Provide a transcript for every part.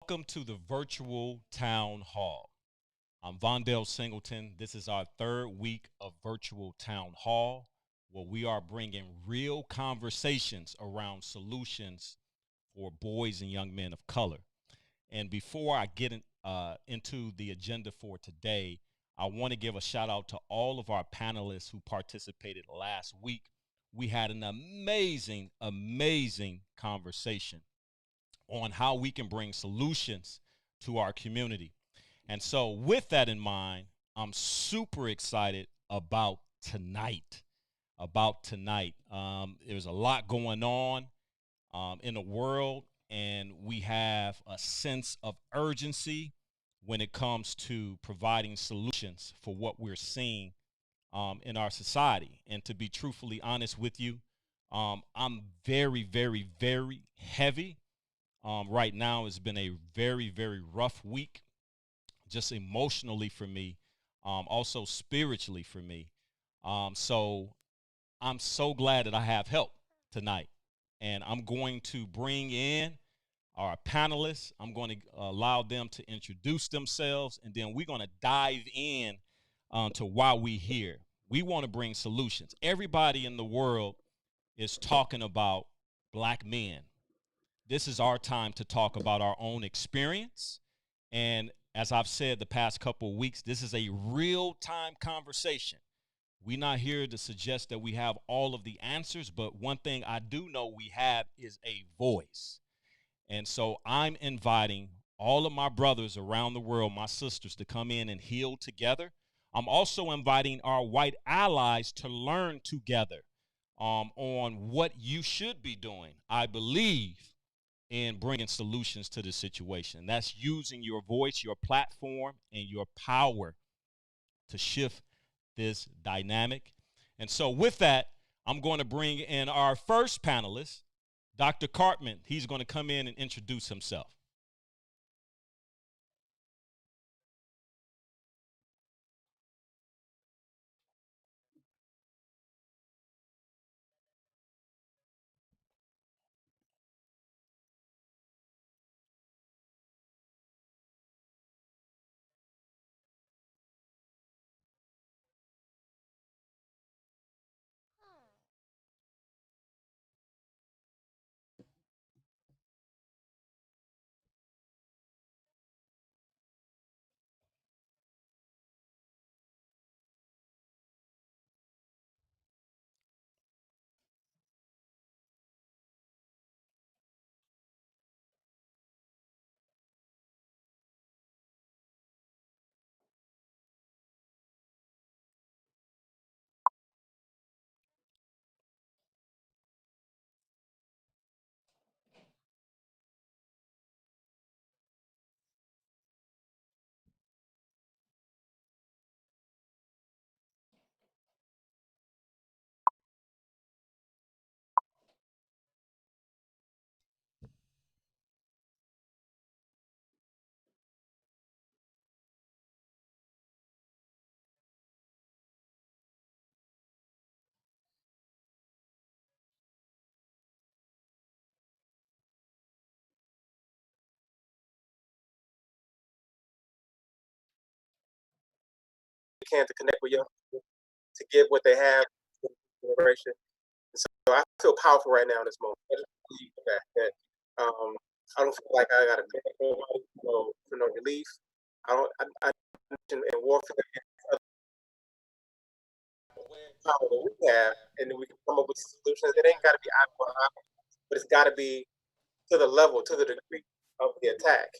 Welcome to the virtual town hall. I'm Vondale Singleton. This is our third week of virtual town hall, where we are bringing real conversations around solutions for boys and young men of color. And before I get into the agenda for today, I want to give a shout out to all of our panelists who participated last week. We had an amazing conversation on how we can bring solutions to our community. And so, with that in mind, I'm super excited about tonight. There's a lot going on in the world, and we have a sense of urgency when it comes to providing solutions for what we're seeing in our society. And to be truthfully honest with you, I'm very heavy. Right now, it's been a very rough week, just emotionally for me, also spiritually for me. So I'm so glad that I have help tonight. And I'm going to bring in our panelists. I'm going to allow them to introduce themselves, and then we're going to dive in to why we're here. We want to bring solutions. Everybody in the world is talking about black men. This is our time to talk about our own experience. And as I've said the past couple of weeks, this is a real time conversation. We're not here to suggest that we have all of the answers, but one thing I do know we have is a voice. And so I'm inviting all of my brothers around the world, my sisters, to come in and heal together. I'm also inviting our white allies to learn together on what you should be doing. I believe in bringing solutions to the situation. That's using your voice, your platform, and your power to shift this dynamic. And so, with that, I'm going to bring in our first panelist, Dr. Cartman. He's going to come in and introduce himself. Can to connect with young people, to give what they have to the generation. And so I feel powerful right now in this moment. I just believe that I don't feel like I got to beg nobody for no relief. I don't. I in warfare power that we have, and then we can come up with solutions. It ain't got to be eye for eye, but it's got to be to the level, to the degree of the attack.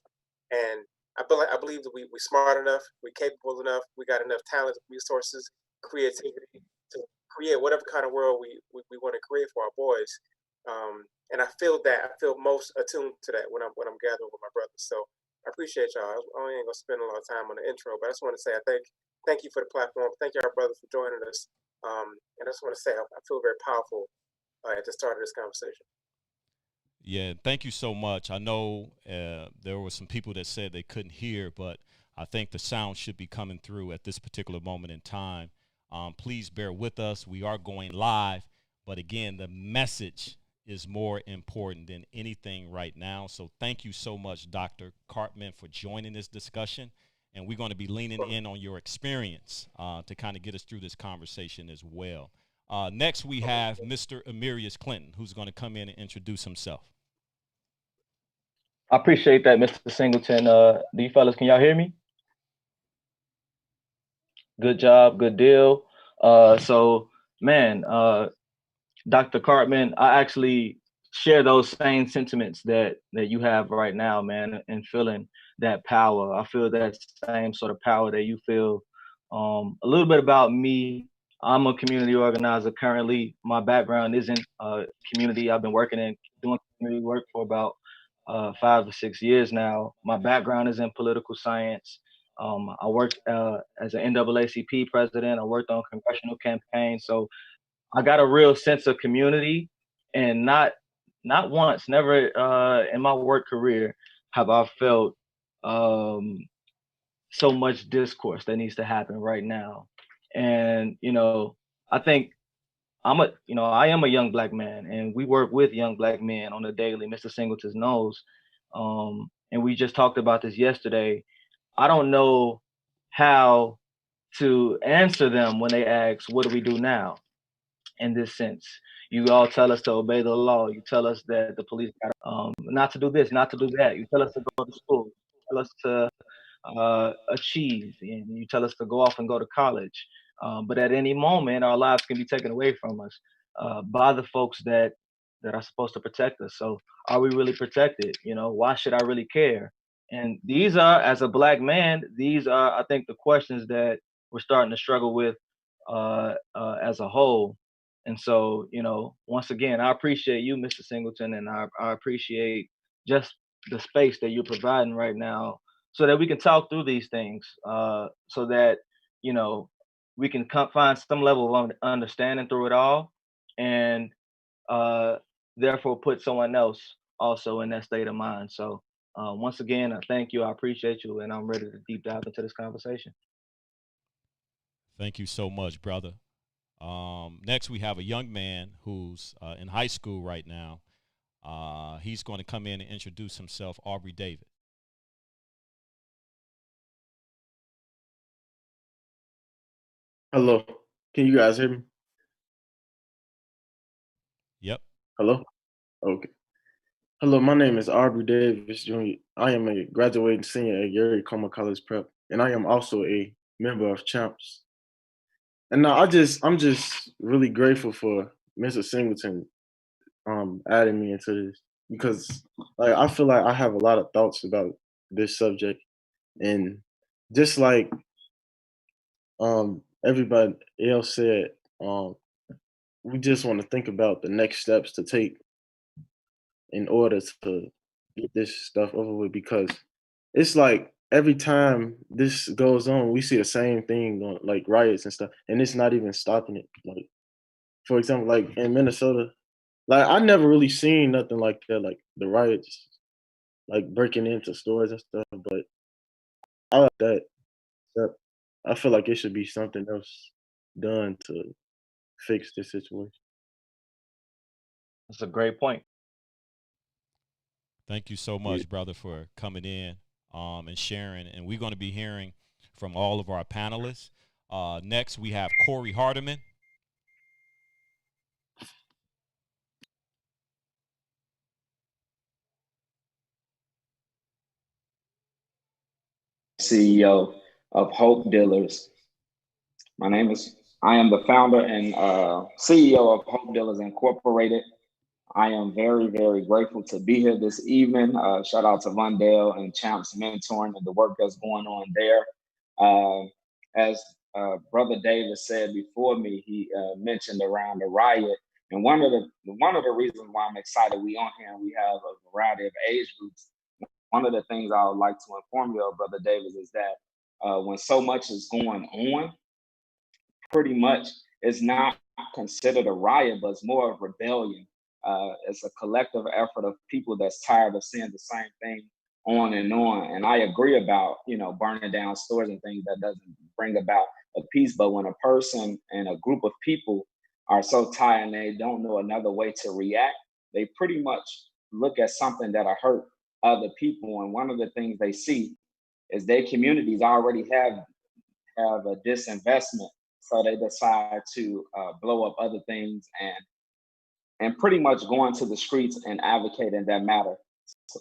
And I believe that we're smart enough, we're capable enough, we got enough talent, resources, creativity to create whatever kind of world we want to create for our boys. And I feel that I feel most attuned to that when I'm gathering with my brothers. So I appreciate y'all. I ain't gonna spend a lot of time on the intro, but I just want to say I thank you for the platform. Thank y'all brothers for joining us. And I just want to say I feel very powerful at the start of this conversation. Yeah, thank you so much. I know there were some people that said they couldn't hear, but I think the sound should be coming through at this particular moment in time. Please bear with us. We are going live, but again, the message is more important than anything right now. So thank you so much, Dr. Cartman, for joining this discussion. And we're going to be leaning in on your experience to kind of get us through this conversation as well. Next, we have Mr. AMIRIUS Clinton, who's going to come in and introduce himself. I appreciate that, Mr. Singleton. Do you fellas, can y'all hear me? Good job, good deal. So, man, Dr. Cartman, I actually share those same sentiments that you have right now, man, and feeling that power. I feel that same sort of power that you feel. A little bit about me. I'm a community organizer currently. My background is in community. I've been working in doing community work for about 5 to 6 years now. My background is in political science. I worked as an NAACP president. I worked on congressional campaigns. So I got a real sense of community, and not once, never in my work career have I felt so much discourse that needs to happen right now. And I think I am a young Black man, and we work with young Black men on a daily. Mr. Singleton knows, and we just talked about this yesterday. I don't know how to answer them when they ask, "What do we do now?" In this sense, you all tell us to obey the law. You tell us that the police got not to do this, not to do that. You tell us to go to school. You tell us to achieve, and you tell us to go off and go to college. But at any moment, our lives can be taken away from us by the folks that are supposed to protect us. So, are we really protected? Why should I really care? And these are, as a Black man, these are, I think, the questions that we're starting to struggle with as a whole. And so, once again, I appreciate you, Mr. Singleton, and I appreciate just the space that you're providing right now so that we can talk through these things, so that, we can find some level of understanding through it all, and therefore put someone else also in that state of mind. So once again, I thank you. I appreciate you, and I'm ready to deep dive into this conversation. Thank you so much, brother. Next, we have a young man who's in high school right now. He's going to come in and introduce himself, Aubrey David. Hello. Can you guys hear me? Yep. Hello? Okay. Hello, my name is Aubrey Davis Jr. I am a graduating senior at Gary Comer College Prep, and I am also a member of Champs. And now I'm just really grateful for Mr. Singleton adding me into this, because I feel like I have a lot of thoughts about this subject, and just like everybody else said, we just want to think about the next steps to take in order to get this stuff over with, because it's like every time this goes on, we see the same thing on like riots and stuff, and it's not even stopping it. Like, for example, like in Minnesota, like I never really seen nothing like that, like the riots, like breaking into stores and stuff. But I like that. I feel like it should be something else done to fix this situation. That's a great point. Thank you so much, brother, for coming in and sharing. And we're going to be hearing from all of our panelists. Next, we have Corey Hardiman. CEO of Hope Dealers. I am the founder and CEO of Hope Dealers Incorporated. I am very, very grateful to be here this evening. Shout out to Vondale and Champs Mentoring and the work that's going on there. As Brother David said before me, he mentioned around the riot. And one of the reasons why I'm excited we on here and we have a variety of age groups. One of the things I would like to inform you of, Brother Davis, is that when so much is going on, pretty much it's not considered a riot, but it's more of rebellion. It's a collective effort of people that's tired of seeing the same thing on and on. And I agree about, burning down stores and things that doesn't bring about a peace. But when a person and a group of people are so tired and they don't know another way to react, they pretty much look at something that'll hurt other people. And one of the things they see is their communities already have a disinvestment. So they decide to blow up other things and pretty much go into the streets and advocate in that matter. So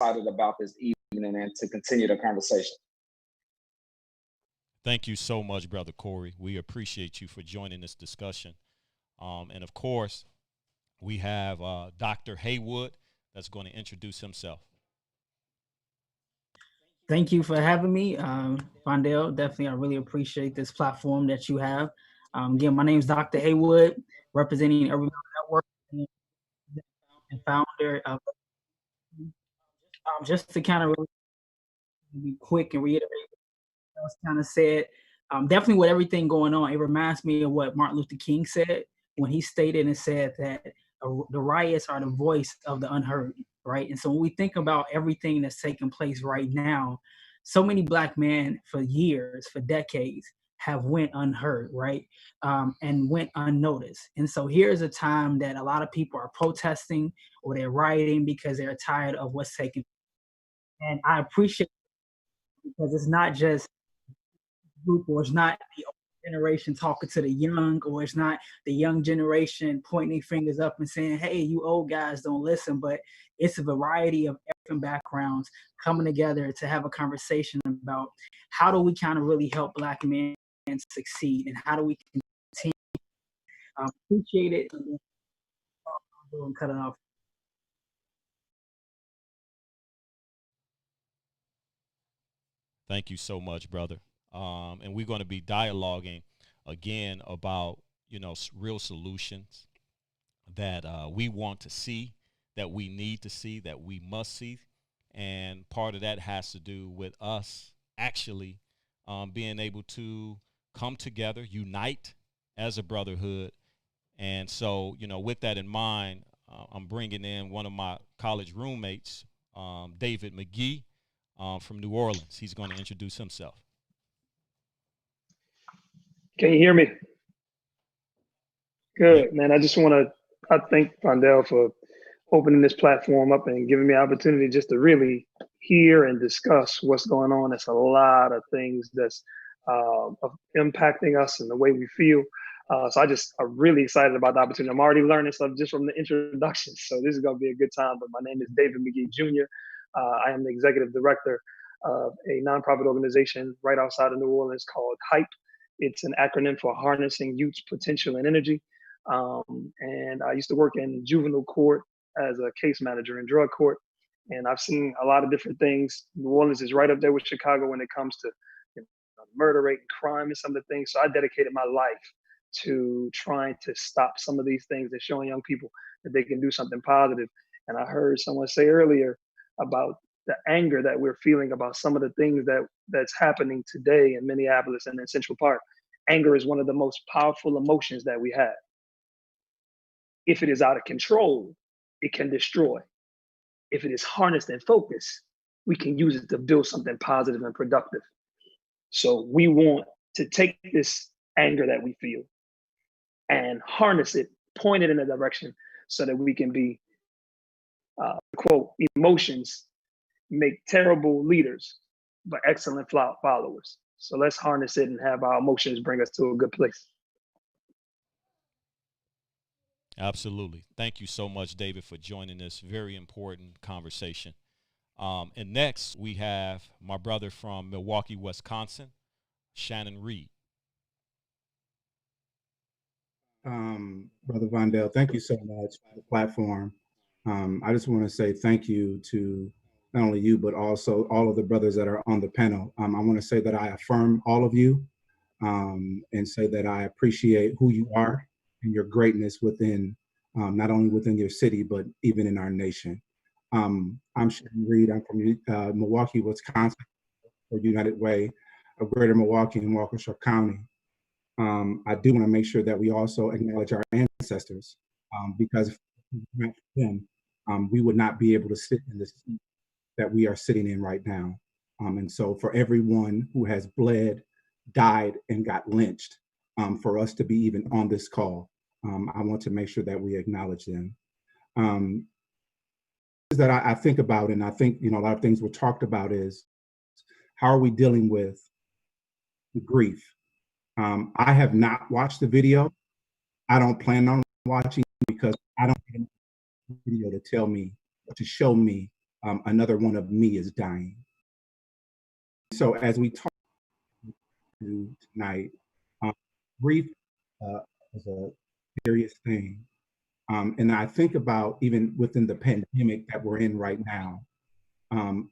excited about this evening and to continue the conversation. Thank you so much, Brother Corey. We appreciate you for joining this discussion. And of course, we have Dr. Haywood that's going to introduce himself. Thank you for having me, Vondale. Definitely, I really appreciate this platform that you have. Again, my name is Dr. Haywood, representing Every Network and founder of. Just to kind of really be quick and reiterate what else kind of said, definitely with everything going on, it reminds me of what Martin Luther King said when he stated and said that the riots are the voice of the unheard, right? And so when we think about everything that's taking place right now, so many Black men for years, for decades, have went unheard, right? And went unnoticed. And so here's a time that a lot of people are protesting or they're rioting because they're tired of what's taking place. And I appreciate it because it's not just group, or it's not the old generation talking to the young, or it's not the young generation pointing fingers up and saying, hey, you old guys don't listen, but it's a variety of different backgrounds coming together to have a conversation about how do we kind of really help Black men succeed and how do we continue. Appreciate it. And cut it off. Thank you so much, brother. And we're going to be dialoguing again about, real solutions that we want to see, that we need to see, that we must see. And part of that has to do with us actually being able to come together, unite as a brotherhood. And so, with that in mind, I'm bringing in one of my college roommates, David MAGEE, from New Orleans. He's going to introduce himself. Can you hear me? Good, man. I thank Vondale for opening this platform up and giving me an opportunity just to really hear and discuss what's going on. It's a lot of things that's impacting us and the way we feel. So I'm really excited about the opportunity. I'm already learning stuff just from the introduction. So this is going to be a good time. But my name is David MAGEE Jr. I am the executive director of a nonprofit organization right outside of New Orleans called HYPE. It's an acronym for Harnessing Youth's Potential and Energy. And I used to work in juvenile court as a case manager in drug court. And I've seen a lot of different things. New Orleans is right up there with Chicago when it comes to murder rate and crime and some of the things. So I dedicated my life to trying to stop some of these things and showing young people that they can do something positive. And I heard someone say earlier about the anger that we're feeling about some of the things that's happening today in Minneapolis and in Central Park. Anger is one of the most powerful emotions that we have. If it is out of control, it can destroy. If it is harnessed and focused, we can use it to build something positive and productive. So we want to take this anger that we feel and harness it, point it in a direction so that we can be, quote, emotions make terrible leaders, but excellent followers. So let's harness it and have our emotions bring us to a good place. Absolutely. Thank you so much, David, for joining this very important conversation. And next, we have my brother from Milwaukee, Wisconsin, Shannon Reed. Brother Vondale, thank you so much for the platform. I just want to say thank you to not only you, but also all of the brothers that are on the panel. I want to say that I affirm all of you and say that I appreciate who you are and your greatness within, not only within your city, but even in our nation. I'm Shannon Reed. I'm from Milwaukee, Wisconsin, or United Way of Greater Milwaukee and Waukesha County. I do want to make sure that we also acknowledge our ancestors because if not for them, we would not be able to sit in the seat that we are sitting in right now. And so for everyone who has bled, died, and got lynched, for us to be even on this call, I want to make sure that we acknowledge them. that I think about, and I think, you know, a lot of things were talked about, is how are we dealing with the grief? I have not watched the video. I don't plan on watching because I don't get a video to tell me, to show me another one of me is dying. So as we talk tonight, grief is a serious thing. And I think about even within the pandemic that we're in right now,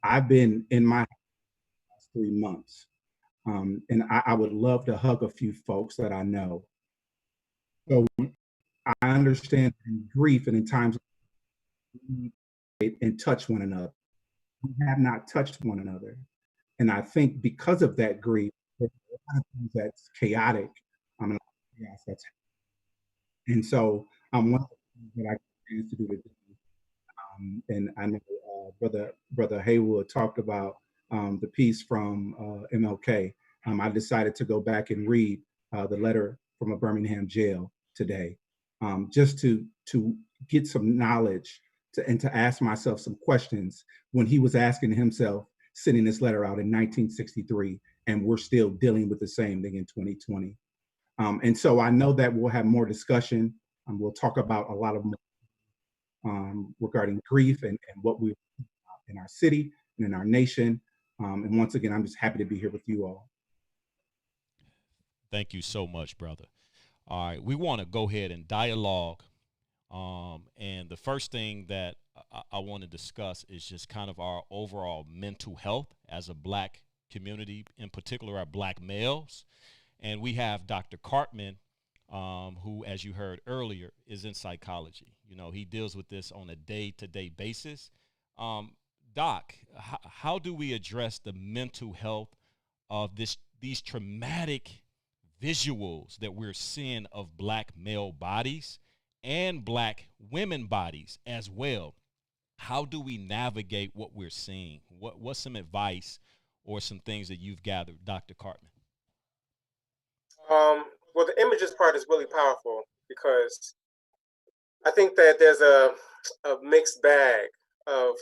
I've been in my house 3 months. And I would love to hug a few folks that I know. So I understand in grief and in times and touch one another. We have not touched one another. And I think because of that grief, there's a lot of things that's chaotic. Yes, that's, and so one of the things that I got a chance to do today, and I know Brother Haywood talked about the piece from MLK. I decided to go back and read the letter from a Birmingham jail today, just to get some knowledge and to ask myself some questions when he was asking himself, sending this letter out in 1963, and we're still dealing with the same thing in 2020. And so I know that we'll have more discussion. We'll talk about a lot of more regarding grief and what we in our city and in our nation. And once again, I'm just happy to be here with you all. Thank you so much, brother. All right, we want to go ahead and dialogue. And the first thing that I want to discuss is just kind of our overall mental health as a Black community, in particular our Black males. And we have Dr. Cartman, who, as you heard earlier, is in psychology. You know, he deals with this on a day-to-day basis. Doc, how do we address the mental health of these traumatic visuals that we're seeing of Black male bodies and Black women bodies as well? How do we navigate what we're seeing? What's some advice or some things that you've gathered, Dr. Cartman? Well, the images part is really powerful because I think that there's a mixed bag of,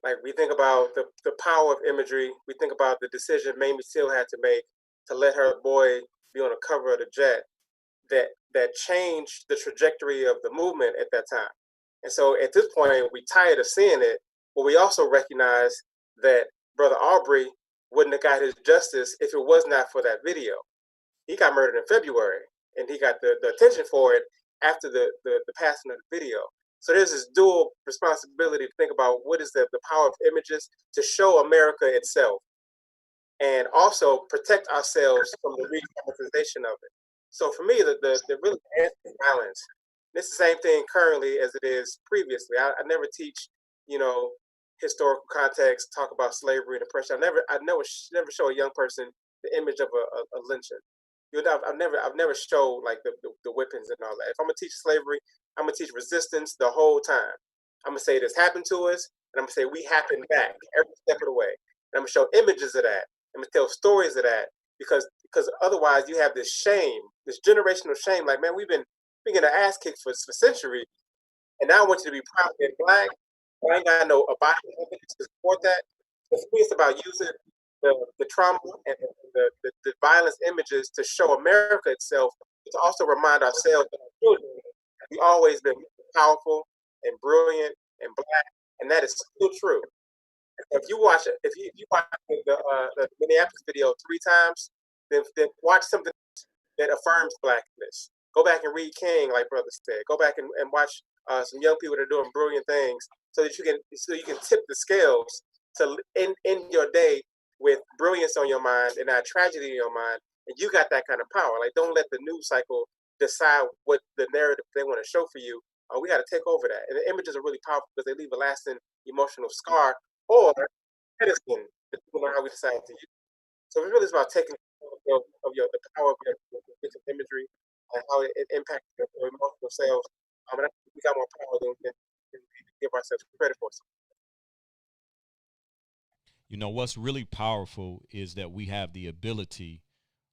like, we think about the power of imagery. We think about the decision Mamie Till had to make to let her boy be on the cover of the Jet that changed the trajectory of the movement at that time. And so at this point, we tired of seeing it, but we also recognize that Brother Aubrey wouldn't have got his justice if it was not for that video. He got murdered in February, and he got the attention for it after the passing of the video. So there's this dual responsibility to think about what is the power of images to show America itself, and also protect ourselves from the re-traumatization of it. So for me, the really anti-violence, it's the same thing currently as it is previously. I never teach, you know, historical context, talk about slavery and oppression. I never show a young person the image of a lynching. I've never showed like the whippings and all that. If I'm gonna teach slavery, I'm gonna teach resistance the whole time. I'm gonna say this happened to us, and I'm gonna say we happened back every step of the way. And I'm gonna show images of that. I'm gonna tell stories of that because otherwise you have this shame, this generational shame. Like, man, we've been getting our ass kicked for centuries, and now I want you to be proud of being Black. I ain't got no body to support that. For me, it's about using the trauma and the violence images to show America itself, but to also remind ourselves that our children, we always been powerful and brilliant and Black, and that is still true. If you watch the Minneapolis video 3 times, then watch something that affirms Blackness. Go back and read King, like brother said. Go back and watch some young people that are doing brilliant things, so that you can tip the scales to end your day with brilliance on your mind and not tragedy in your mind. And you got that kind of power. Like, don't let the news cycle decide what the narrative they want to show for you. We got to take over that. And the images are really powerful because they leave a lasting emotional scar or medicine, depending on how we decide to use it. So it really is about taking the power of your imagery and how it impacts your emotional selves. And I think we got more power than we give ourselves credit for. You know, what's really powerful is that we have the ability,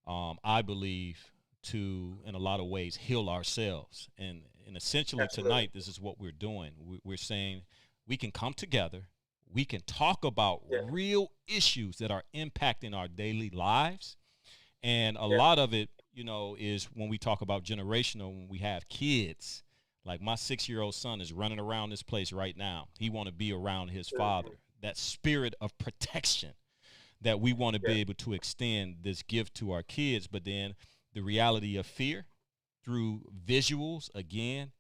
I believe, to, in a lot of ways, heal ourselves. And and essentially Absolutely. tonight, this is what we're doing. We're saying we can come together. We can talk about real issues that are impacting our daily lives. And a lot of it, you know, is when we talk about generational, when we have kids. Like my 6-year-old son is running around this place right now. He want to be around his father. That spirit of protection that we want to be able to extend this gift to our kids. But then the reality of fear through visuals, again,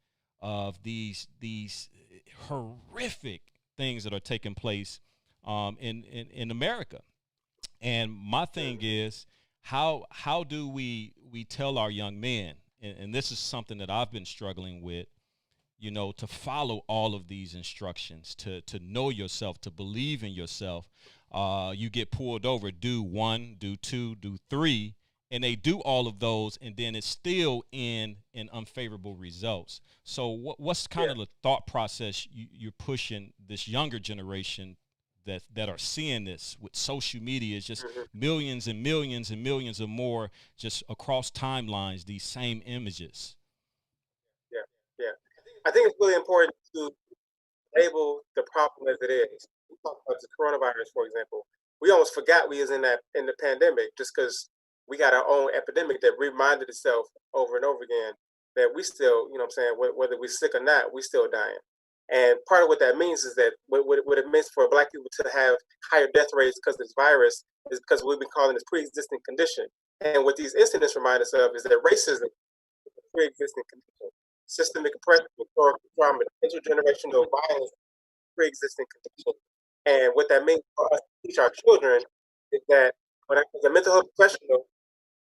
of these horrific things that are taking place in America. And my thing is, how do we tell our young men, and this is something that I've been struggling with, you know, to follow all of these instructions, to know yourself, to believe in yourself. You get pulled over, do 1, do 2, do 3, and they do all of those, and then it's still in unfavorable results. So what's kind of the thought process you're pushing this younger generation that are seeing this with social media? Is just millions and millions and millions of more just across timelines, these same images. Yeah. I think it's really important to label the problem as it is. We talk about the coronavirus, for example. We almost forgot we was in the pandemic just because we got our own epidemic that reminded itself over and over again that we still, you know what I'm saying, whether we're sick or not, we still dying. And part of what that means is that what it means for Black people to have higher death rates because of this virus is because we've been calling this pre-existing condition. And what these incidents remind us of is that racism is a pre-existing condition. Systemic oppression, historical trauma, intergenerational violence, pre-existing condition. And what that means for us to teach our children is that when I, as a mental health professional,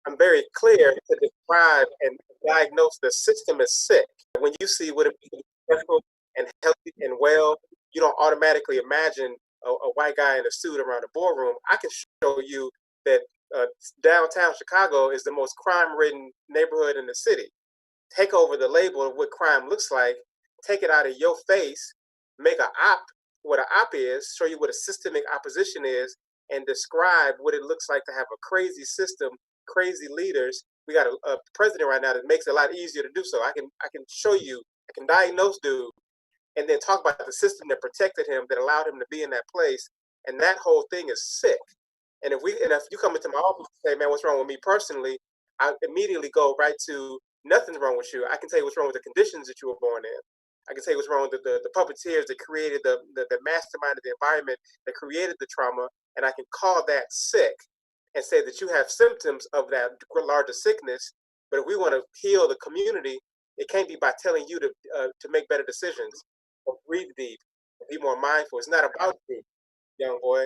I'm very clear to describe and diagnose the system as sick. When you see what it means to be successful and healthy and well, you don't automatically imagine a white guy in a suit around a boardroom. I can show you that downtown Chicago is the most crime-ridden neighborhood in the city. Take over the label of what crime looks like, take it out of your face, make an op, what an op is, show you what a systemic opposition is, and describe what it looks like to have a crazy system, crazy leaders. We got a president right now that makes it a lot easier to do so. I can show you, I can diagnose dude, and then talk about the system that protected him, that allowed him to be in that place. And that whole thing is sick. And if you come into my office and say, man, what's wrong with me personally, I immediately go right to nothing's wrong with you. I can tell you what's wrong with the conditions that you were born in. I can tell you what's wrong with the puppeteers that created the mastermind of the environment that created the trauma. And I can call that sick and say that you have symptoms of that larger sickness. But if we want to heal the community, it can't be by telling you to make better decisions or breathe deep and be more mindful. It's not about you, young boy.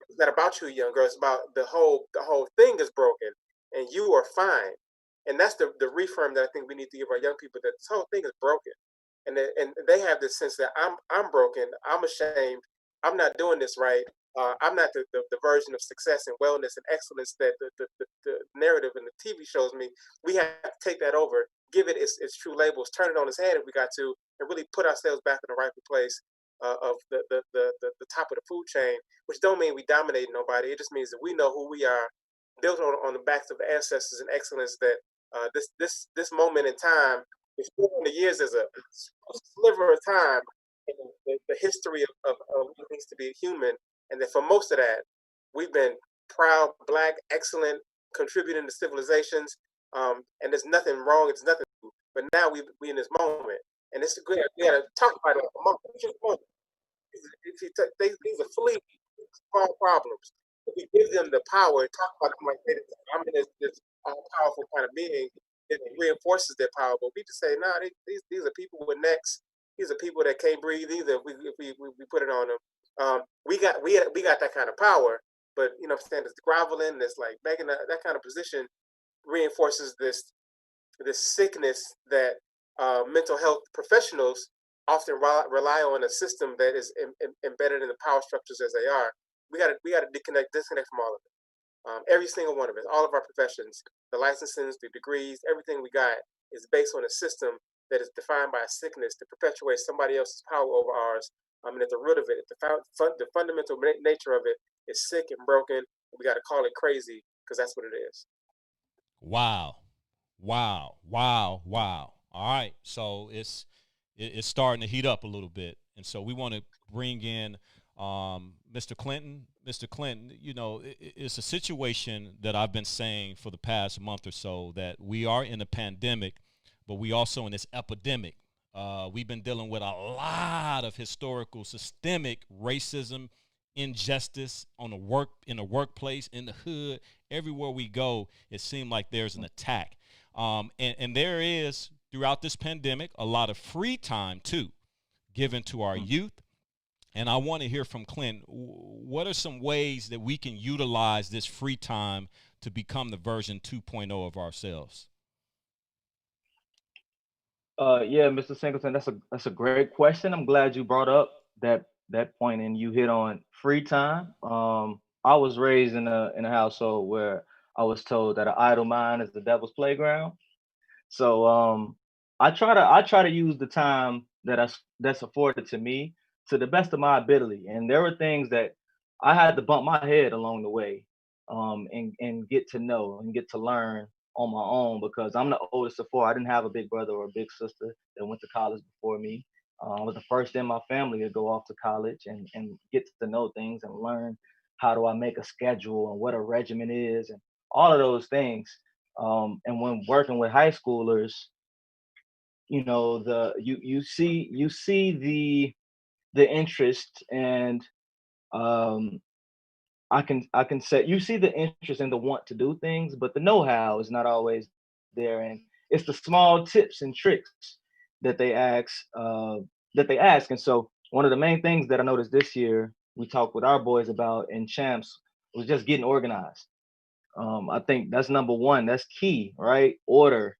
It's not about you, young girl. It's about the whole thing is broken and you are fine. And that's the reframe that I think we need to give our young people, that this whole thing is broken. And they have this sense that I'm broken, I'm ashamed, I'm not doing this right. I'm not the version of success and wellness and excellence that the narrative and the TV shows me. We have to take that over, give it its true labels, turn it on its head if we got to, and really put ourselves back in the rightful place of the top of the food chain, which don't mean we dominate nobody. It just means that we know who we are, built on the backs of the ancestors and excellence, that this moment in time, it's 400 years as a sliver of time in the history of what it means to be a human. And that for most of that, we've been proud, Black, excellent, contributing to civilizations. And there's nothing wrong. It's nothing. But now we in this moment, and it's good. We got to talk about it like a month. These are fleeting, small problems. If we give them the power and talk about them like I'm in this all-powerful kind of being, it reinforces their power. But we just say, nah, these are people with necks. These are people that can't breathe either. If we put it on them. We got that kind of power, but you know what I'm saying, this groveling, this like begging, that kind of position reinforces this sickness that mental health professionals often rely on a system that is embedded in the power structures as they are. We got to disconnect from all of it. Every single one of it, all of our professions, the licenses, the degrees, everything we got is based on a system that is defined by a sickness to perpetuate somebody else's power over ours. And at the root of it, the fundamental nature of it is sick and broken. We got to call it crazy because that's what it is. Wow. All right, so it's starting to heat up a little bit, and so we want to bring in Mr. Clinton. Mr. Clinton, you know, it's a situation that I've been saying for the past month or so, that we are in a pandemic, but we also in this epidemic. We've been dealing with a lot of historical systemic racism, injustice in the workplace, in the hood, everywhere we go. It seemed like there's an attack, and there is, throughout this pandemic, a lot of free time too given to our youth. And I want to hear from Clint. What are some ways that we can utilize this free time to become the version 2.0 of ourselves? Yeah, Mr. Singleton, that's a great question. I'm glad you brought up that point and you hit on free time. I was raised in a household where I was told that an idle mind is the devil's playground. So I try to use the time that's afforded to me to the best of my ability. And there were things that I had to bump my head along the way, and get to know and get to learn on my own, because I'm the oldest of four. I didn't have a big brother or a big sister that went to college before me. I was the first in my family to go off to college and get to know things and learn how do I make a schedule and what a regimen is and all of those things. And when working with high schoolers, you know, you see the interest, and um, I can say you see the interest and the want to do things, but the know-how is not always there, and it's the small tips and tricks that they ask And so one of the main things that I noticed this year we talked with our boys about in champs was just getting organized. I think that's number one. That's key, right? Order,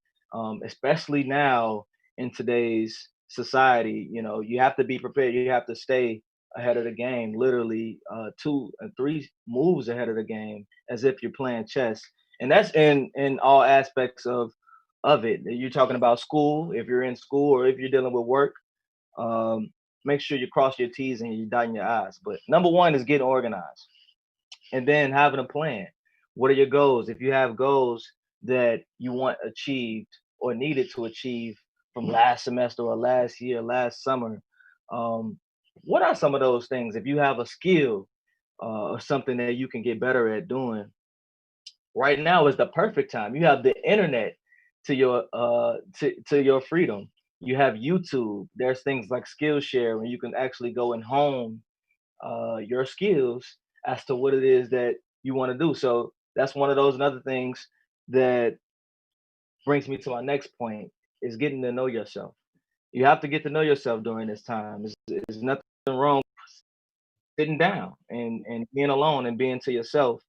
especially now in today's society. You know, you have to be prepared. You have to stay ahead of the game, literally 2 and 3 moves ahead of the game, as if you're playing chess. And that's in all aspects of it. You're talking about school. If you're in school or if you're dealing with work, um, make sure you cross your T's and you dot your I's. But number one is getting organized, and then having a plan. What are your goals? If you have goals that you want achieved or needed to achieve from last semester or last year, last summer, um, what are some of those things? If you have a skill or something that you can get better at doing, right now is the perfect time. You have the internet to your freedom. You have YouTube. There's things like Skillshare where you can actually go and hone your skills as to what it is that you want to do. So that's one of those and other things that brings me to my next point is getting to know yourself. You have to get to know yourself during this time. There's nothing wrong sitting down and being alone and being to yourself.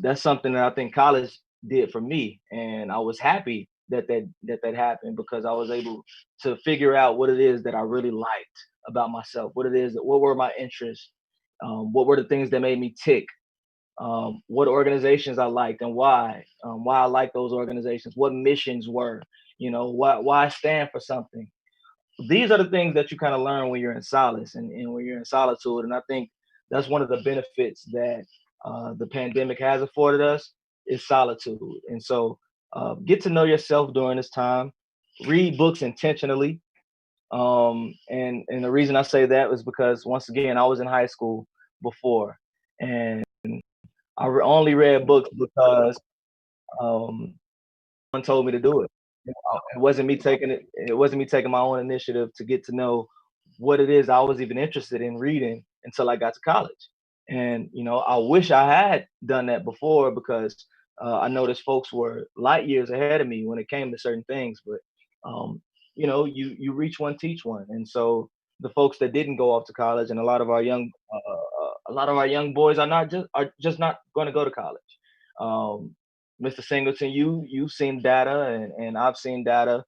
That's something that I think college did for me, and I was happy that happened, because I was able to figure out what it is that I really liked about myself, what were my interests, what were the things that made me tick, what organizations I liked and why I liked those organizations, what missions were, you know, why I stand for something. These are the things that you kind of learn when you're in solace and when you're in solitude. And I think that's one of the benefits that the pandemic has afforded us is solitude. And so get to know yourself during this time. Read books intentionally. And the reason I say that was because, once again, I was in high school before, and only read books because um, someone told me to do it. You know, it wasn't me taking my own initiative to get to know what it is I was even interested in reading until I got to college. And you know, I wish I had done that before, because I noticed folks were light years ahead of me when it came to certain things. But um, you know, you reach one, teach one, and so the folks that didn't go off to college, and a lot of our young boys are just not going to go to college. Um, Mr. Singleton, you've seen data, and I've seen data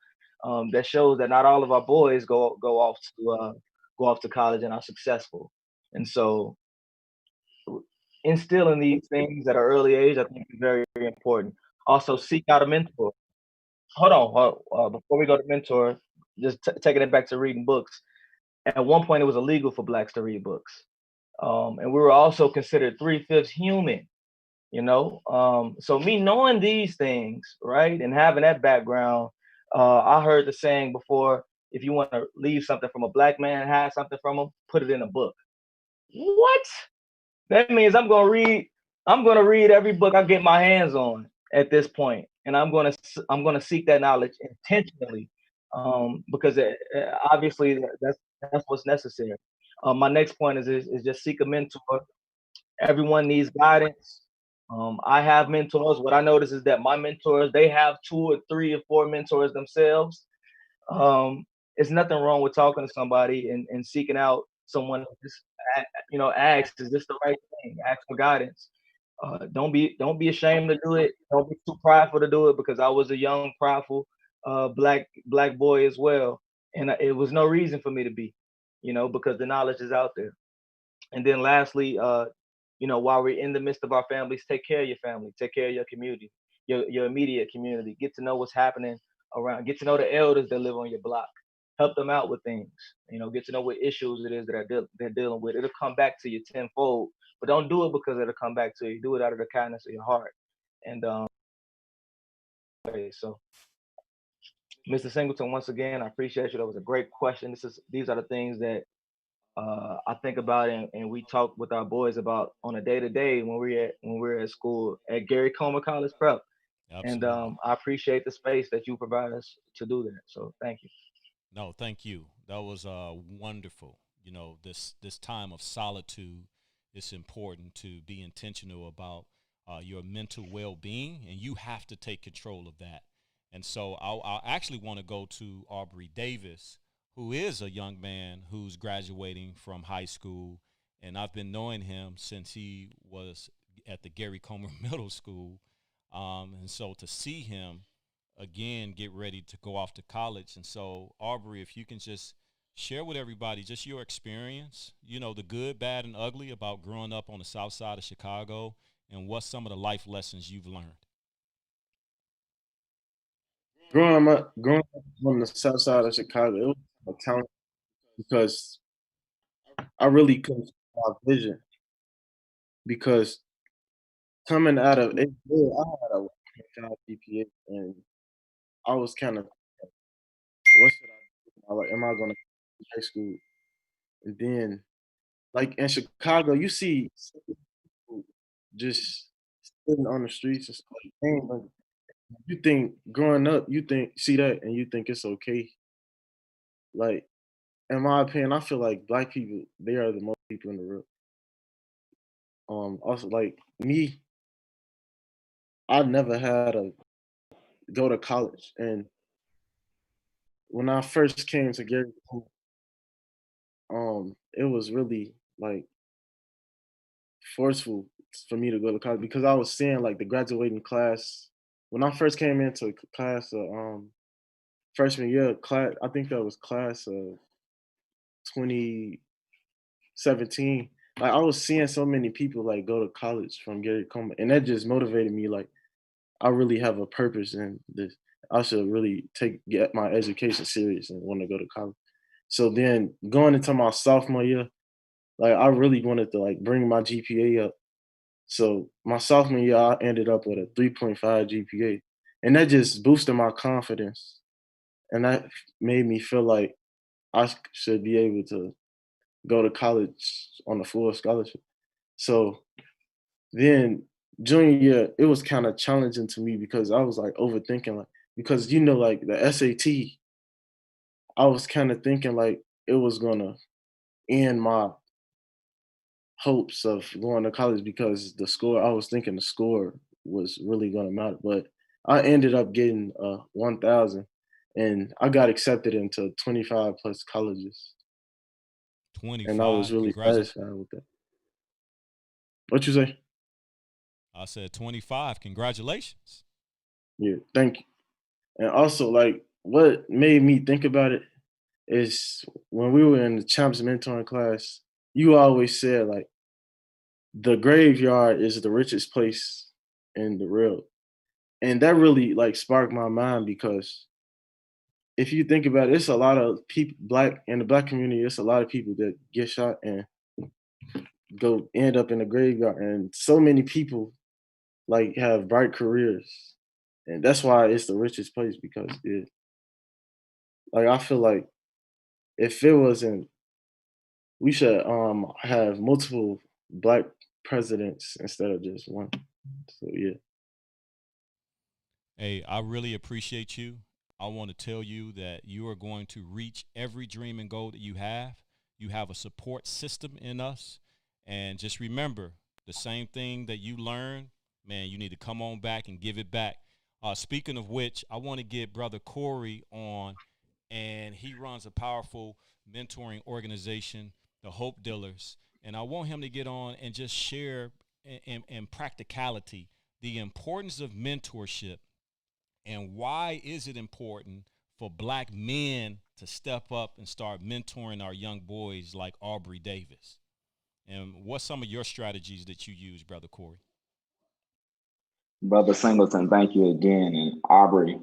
that shows that not all of our boys go off to college and are successful. And so instilling these things at an early age, I think, is very, very important. Also, seek out a mentor. Before we go to mentor, just taking it back to reading books. At one point, it was illegal for blacks to read books, and we were also considered 3/5 human. You know, so me knowing these things, right, and having that background I heard the saying before, if you want to leave something from a black man, have something from him, put it in a book. What? That means I'm gonna read every book I get my hands on at this point, and I'm gonna seek that knowledge intentionally, because obviously that's what's necessary. My next point is just seek a mentor. Everyone needs guidance. I have mentors. What I notice is that my mentors, they have 2 or 3 or 4 mentors themselves. It's nothing wrong with talking to somebody and seeking out someone to just ask, is this the right thing? Ask for guidance. Don't be ashamed to do it. Don't be too prideful to do it, because I was a young, prideful black boy as well, and it was no reason for me to be, because the knowledge is out there. And then lastly, while we're in the midst of our families, take care of your family, take care of your community, your immediate community. Get to know what's happening around. Get to know the elders that live on your block. Help them out with things. Get to know what issues it is that they're dealing with. It'll come back to you tenfold, but don't do it because it'll come back to you. Do it out of the kindness of your heart. And so, Mr. Singleton, once again, I appreciate you. That was a great question. These are the things that I think about, and we talk with our boys about on a day-to-day when we're at school at Gary Comer College Prep. Absolutely. And I appreciate the space that you provide us to do that. So thank you. No, thank you. That was wonderful. This time of solitude, it's important to be intentional about your mental well-being, and you have to take control of that. And so I actually want to go to Aubrey Davis, who is a young man who's graduating from high school, and I've been knowing him since he was at the Gary Comer Middle School. And so to see him again get ready to go off to college. And so, Aubrey, if you can just share with everybody just your experience, the good, bad, and ugly about growing up on the south side of Chicago, and what's some of the life lessons you've learned. Growing up on the south side of Chicago, it was a challenge because I really couldn't see my vision. Because coming out of 8th grade, I had a 1.5 GPA, and I was kind of, what should I do? Like, am I going to high school? And then, like in Chicago, you see people just sitting on the streets and stuff. And, like, you think growing up, see that, and you think it's okay. Like, in my opinion, I feel like black people, they are the most people in the world. Also, like me, I never had to go to college, and when I first came to Gary, it was really like forceful for me to go to college because I was seeing like the graduating class when I first came into class, freshman year class. I think that was class of 2017. Like I was seeing so many people like go to college from Gary Comer, and that just motivated me. Like I really have a purpose in this. I should really get my education serious and want to go to college. So then going into my sophomore year, like I really wanted to like bring my GPA up. So my sophomore year, I ended up with a 3.5 GPA, and that just boosted my confidence, and that made me feel like I should be able to go to college on a full scholarship. So then junior year, it was kind of challenging to me because I was like overthinking, like because like the SAT, I was kind of thinking like it was gonna end my hopes of going to college because I was thinking the score was really gonna matter. But I ended up getting 1,000, and I got accepted into 25 plus colleges. 25. And I was really satisfied with that. What you say? I said 25. Congratulations. Yeah, thank you. And also, like, what made me think about it is when we were in the Champs mentoring class, you always said, like, the graveyard is the richest place in the world. And that really, like, sparked my mind because if you think about it, it's a lot of people, in the black community, it's a lot of people that get shot and end up in the graveyard. And so many people, like, have bright careers. And that's why it's the richest place because Like I feel like if it wasn't, we should have multiple black presidents instead of just one. So yeah. Hey, I really appreciate you. I want to tell you that you are going to reach every dream and goal that you have. You have a support system in us. And just remember the same thing that you learned, man, you need to come on back and give it back. Speaking of which, I want to get Brother Corey on, and he runs a powerful mentoring organization, the Hope Dealers. And I want him to get on and just share in practicality the importance of mentorship and why is it important for black men to step up and start mentoring our young boys like Aubrey Davis? And what's some of your strategies that you use, Brother Corey? Brother Singleton, thank you again. And Aubrey,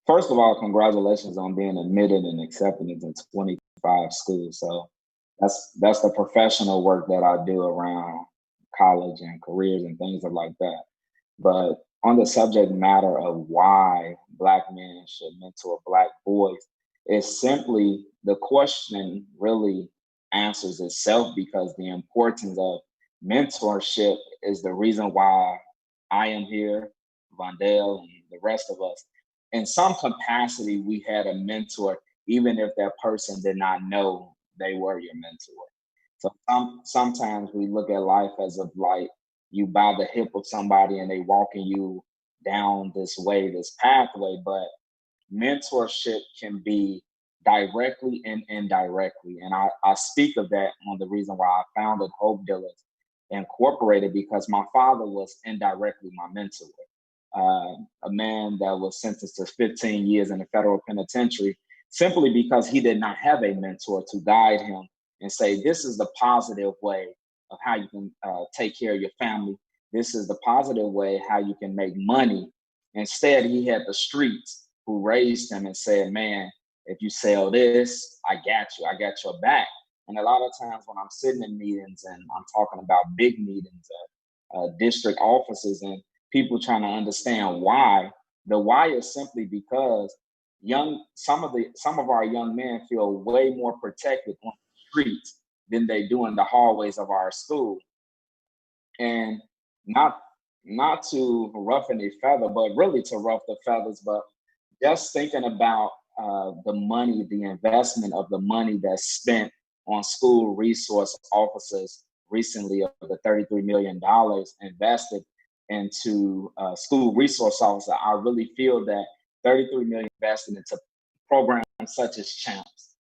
first of all, congratulations on being admitted and accepted into 25 schools. So that's the professional work that I do around college and careers and things like that. But on the subject matter of why black men should mentor black boys, it's simply the question really answers itself, because the importance of mentorship is the reason why I am here, Vondale, and the rest of us. In some capacity, we had a mentor, even if that person did not know they were your mentor. So sometimes we look at life as of like you by the hip of somebody and they walking you down this way, this pathway, but mentorship can be directly and indirectly. And I speak of that on the reason why I founded Hope Dealers Incorporated, because my father was indirectly my mentor. A man that was sentenced to 15 years in the federal penitentiary simply because he did not have a mentor to guide him and say, this is the positive way of how you can take care of your family. This is the positive way how you can make money. Instead, he had the streets who raised him and said, man, if you sell this, I got you. I got your back. And a lot of times when I'm sitting in meetings and I'm talking about big meetings at district offices and people trying to understand why, the why is simply because some of our young men feel way more protected on the streets than they do in the hallways of our school. And not to ruff any feather, but really to ruff the feathers, but just thinking about the money, the investment of the money that's spent on school resource officers recently, of the $33 million invested into school resource officers, I really feel that $33 million invested into programs such as CHAMPS,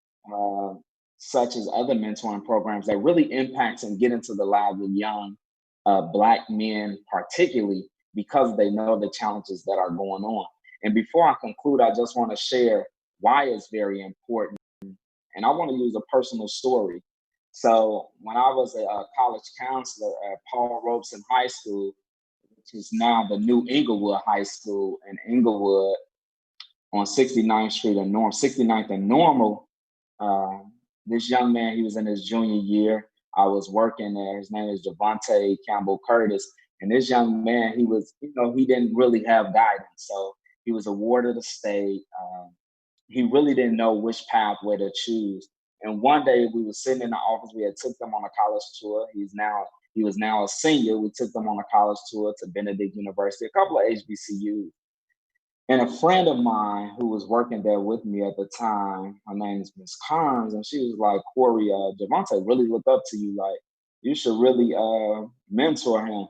such as other mentoring programs that really impacts and get into the lives of young Black men, particularly because they know the challenges that are going on. And before I conclude, I just want to share why it's very important. And I want to use a personal story. So when I was a college counselor at Paul Robeson High School, which is now the new Inglewood High School in Inglewood on 69th Street and 69th and Normal, this young man, he was in his junior year. I was working there. His name is Javante Campbell Curtis. And this young man, he was, he didn't really have guidance. So he was a ward of the state. He really didn't know which pathway to choose. And one day we were sitting in the office. We had took them on a college tour. He was now a senior. We took them on a college tour to Benedict University, a couple of HBCUs. And a friend of mine who was working there with me at the time, her name is Ms. Carnes, and she was like, Corey, Javante really looked up to you. Like, you should really mentor him.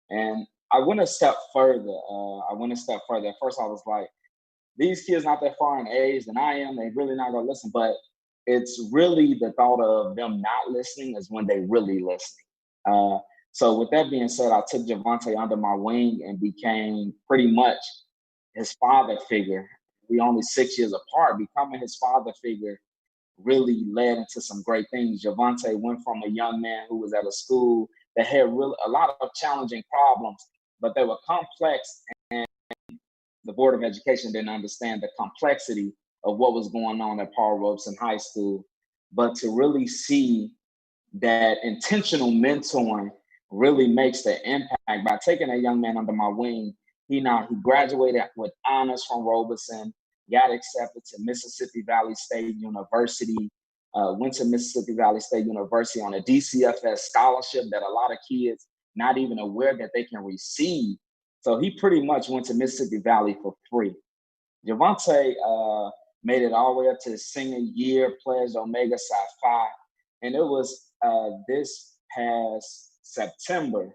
And I went a step further. At first I was like, these kids not that far in age than I am. They really not gonna listen. But it's really the thought of them not listening is when they really listening. So with that being said, I took Javante under my wing and became pretty much his father figure. We only 6 years apart. Becoming his father figure really led into some great things. Javante went from a young man who was at a school that had a lot of challenging problems, but they were complex, and the Board of Education didn't understand the complexity of what was going on at Paul Robeson High School. But to really see that intentional mentoring really makes the impact. By taking a young man under my wing, he graduated with honors from Robeson, got accepted to Mississippi Valley State University, went to Mississippi Valley State University on a DCFS scholarship that a lot of kids not even aware that they can receive. So he pretty much went to Mississippi Valley for free. Javante made it all the way up to his senior year, pledged Omega Psi Phi. And it was this past September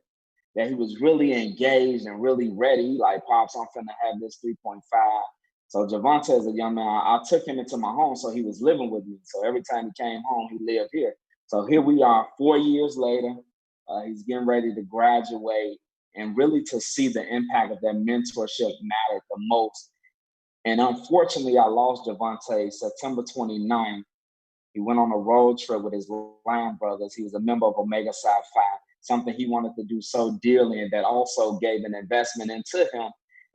that he was really engaged and really ready. He like, Pops, I'm finna have this 3.5. So Javante, as a young man, I took him into my home, so he was living with me. So every time he came home, he lived here. So here we are 4 years later. He's getting ready to graduate, and really to see the impact of that mentorship mattered the most. And unfortunately, I lost Javante September 29th. He went on a road trip with his Lamb brothers. He was a member of Omega Psi Phi, something he wanted to do so dearly, and that also gave an investment into him,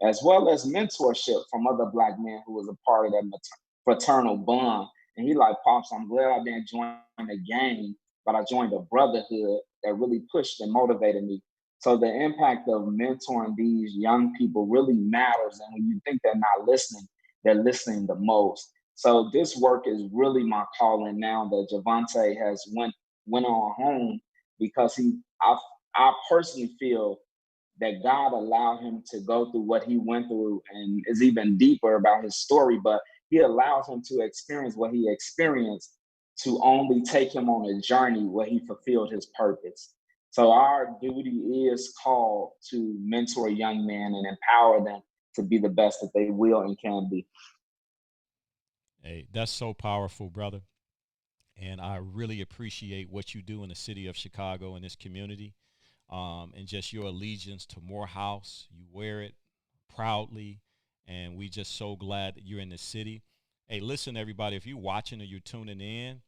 as well as mentorship from other Black men who was a part of that fraternal bond. And he like, Pops, I'm glad I didn't join the gang, but I joined a brotherhood that really pushed and motivated me. So the impact of mentoring these young people really matters. And when you think they're not listening, they're listening the most. So this work is really my calling now that Javante has went on home, because I personally feel that God allowed him to go through what he went through, and is even deeper about his story, but he allows him to experience what he experienced to only take him on a journey where he fulfilled his purpose. So our duty is called to mentor young men and empower them to be the best that they will and can be. Hey, that's so powerful, brother. And I really appreciate what you do in the city of Chicago and this community, and just your allegiance to Morehouse. You wear it proudly, and we just so glad that you're in the city. Hey, listen, everybody, if you're watching or you're tuning in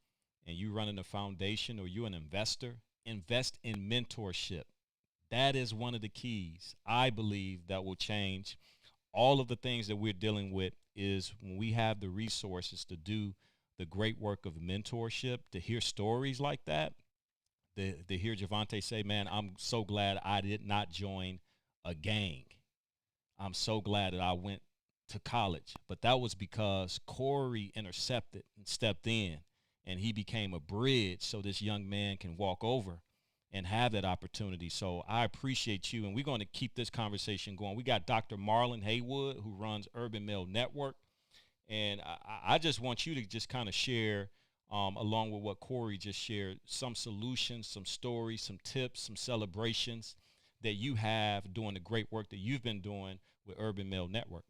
and you're running a foundation or you're an investor, invest in mentorship. That is one of the keys, I believe, that will change all of the things that we're dealing with. Is when we have the resources to do the great work of mentorship, to hear stories like that, to hear Javante say, man, I'm so glad I did not join a gang. I'm so glad that I went to college. But that was because Corey intercepted and stepped in, and he became a bridge so this young man can walk over and have that opportunity. So I appreciate you, and we're going to keep this conversation going. We got Dr. Marlon Haywood, who runs Urban Male Network, and I just want you to just kind of share, along with what Corey just shared, some solutions, some stories, some tips, some celebrations that you have doing the great work that you've been doing with Urban Male Network.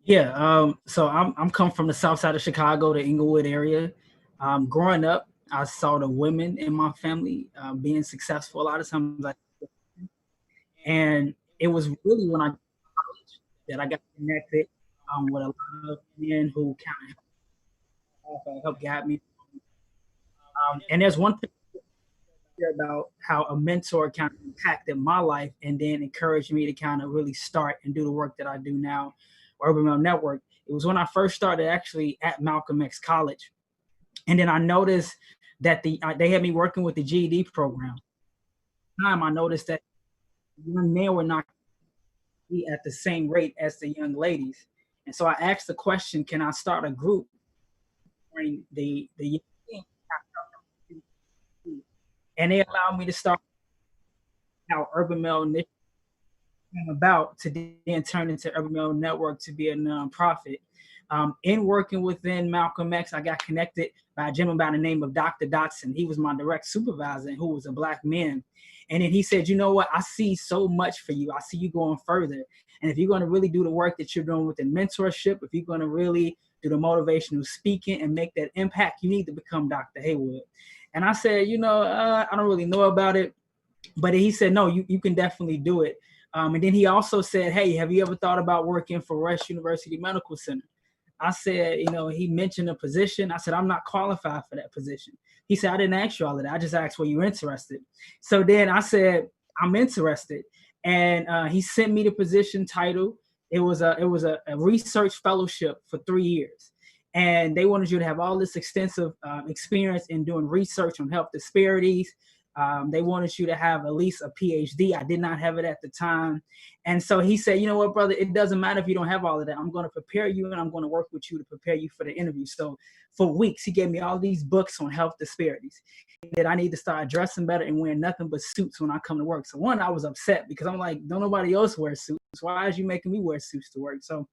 Yeah, so I'm come from the south side of Chicago, the Inglewood area. Growing up, I saw the women in my family being successful a lot of times. And it was really when I got to college that I got connected with a lot of men who kind of helped guide me. And there's one thing about how a mentor kind of impacted my life and then encouraged me to kind of really start and do the work that I do now, Urban Male Network. It was when I first started actually at Malcolm X College. And then I noticed that they had me working with the GED program. At the time, I noticed that young men were not at the same rate as the young ladies. And so I asked the question, can I start a group during the young men? And they allowed me to start how Urban Male Initiative came about to then turn into Urban Male Network to be a nonprofit. In working within Malcolm X, I got connected by a gentleman by the name of Dr. Dotson. He was my direct supervisor, who was a Black man. And then he said, you know what? I see so much for you. I see you going further. And if you're going to really do the work that you're doing within mentorship, if you're going to really do the motivational speaking and make that impact, you need to become Dr. Haywood. And I said, I don't really know about it. But he said, no, you can definitely do it. And then he also said, hey, have you ever thought about working for Rush University Medical Center? I said, he mentioned a position. I said, I'm not qualified for that position. He said, I didn't ask you all of that. I just asked, were you interested? So then I said, I'm interested. And he sent me the position title. It was a research fellowship for 3 years. And they wanted you to have all this extensive experience in doing research on health disparities, They wanted you to have at least a PhD. I did not have it at the time. And so he said, you know what, brother, it doesn't matter if you don't have all of that. I'm going to prepare you and I'm going to work with you to prepare you for the interview. So for weeks, he gave me all these books on health disparities that I need to start dressing better and wearing nothing but suits when I come to work. So one, I was upset because I'm like, don't nobody else wear suits. Why is you making me wear suits to work? So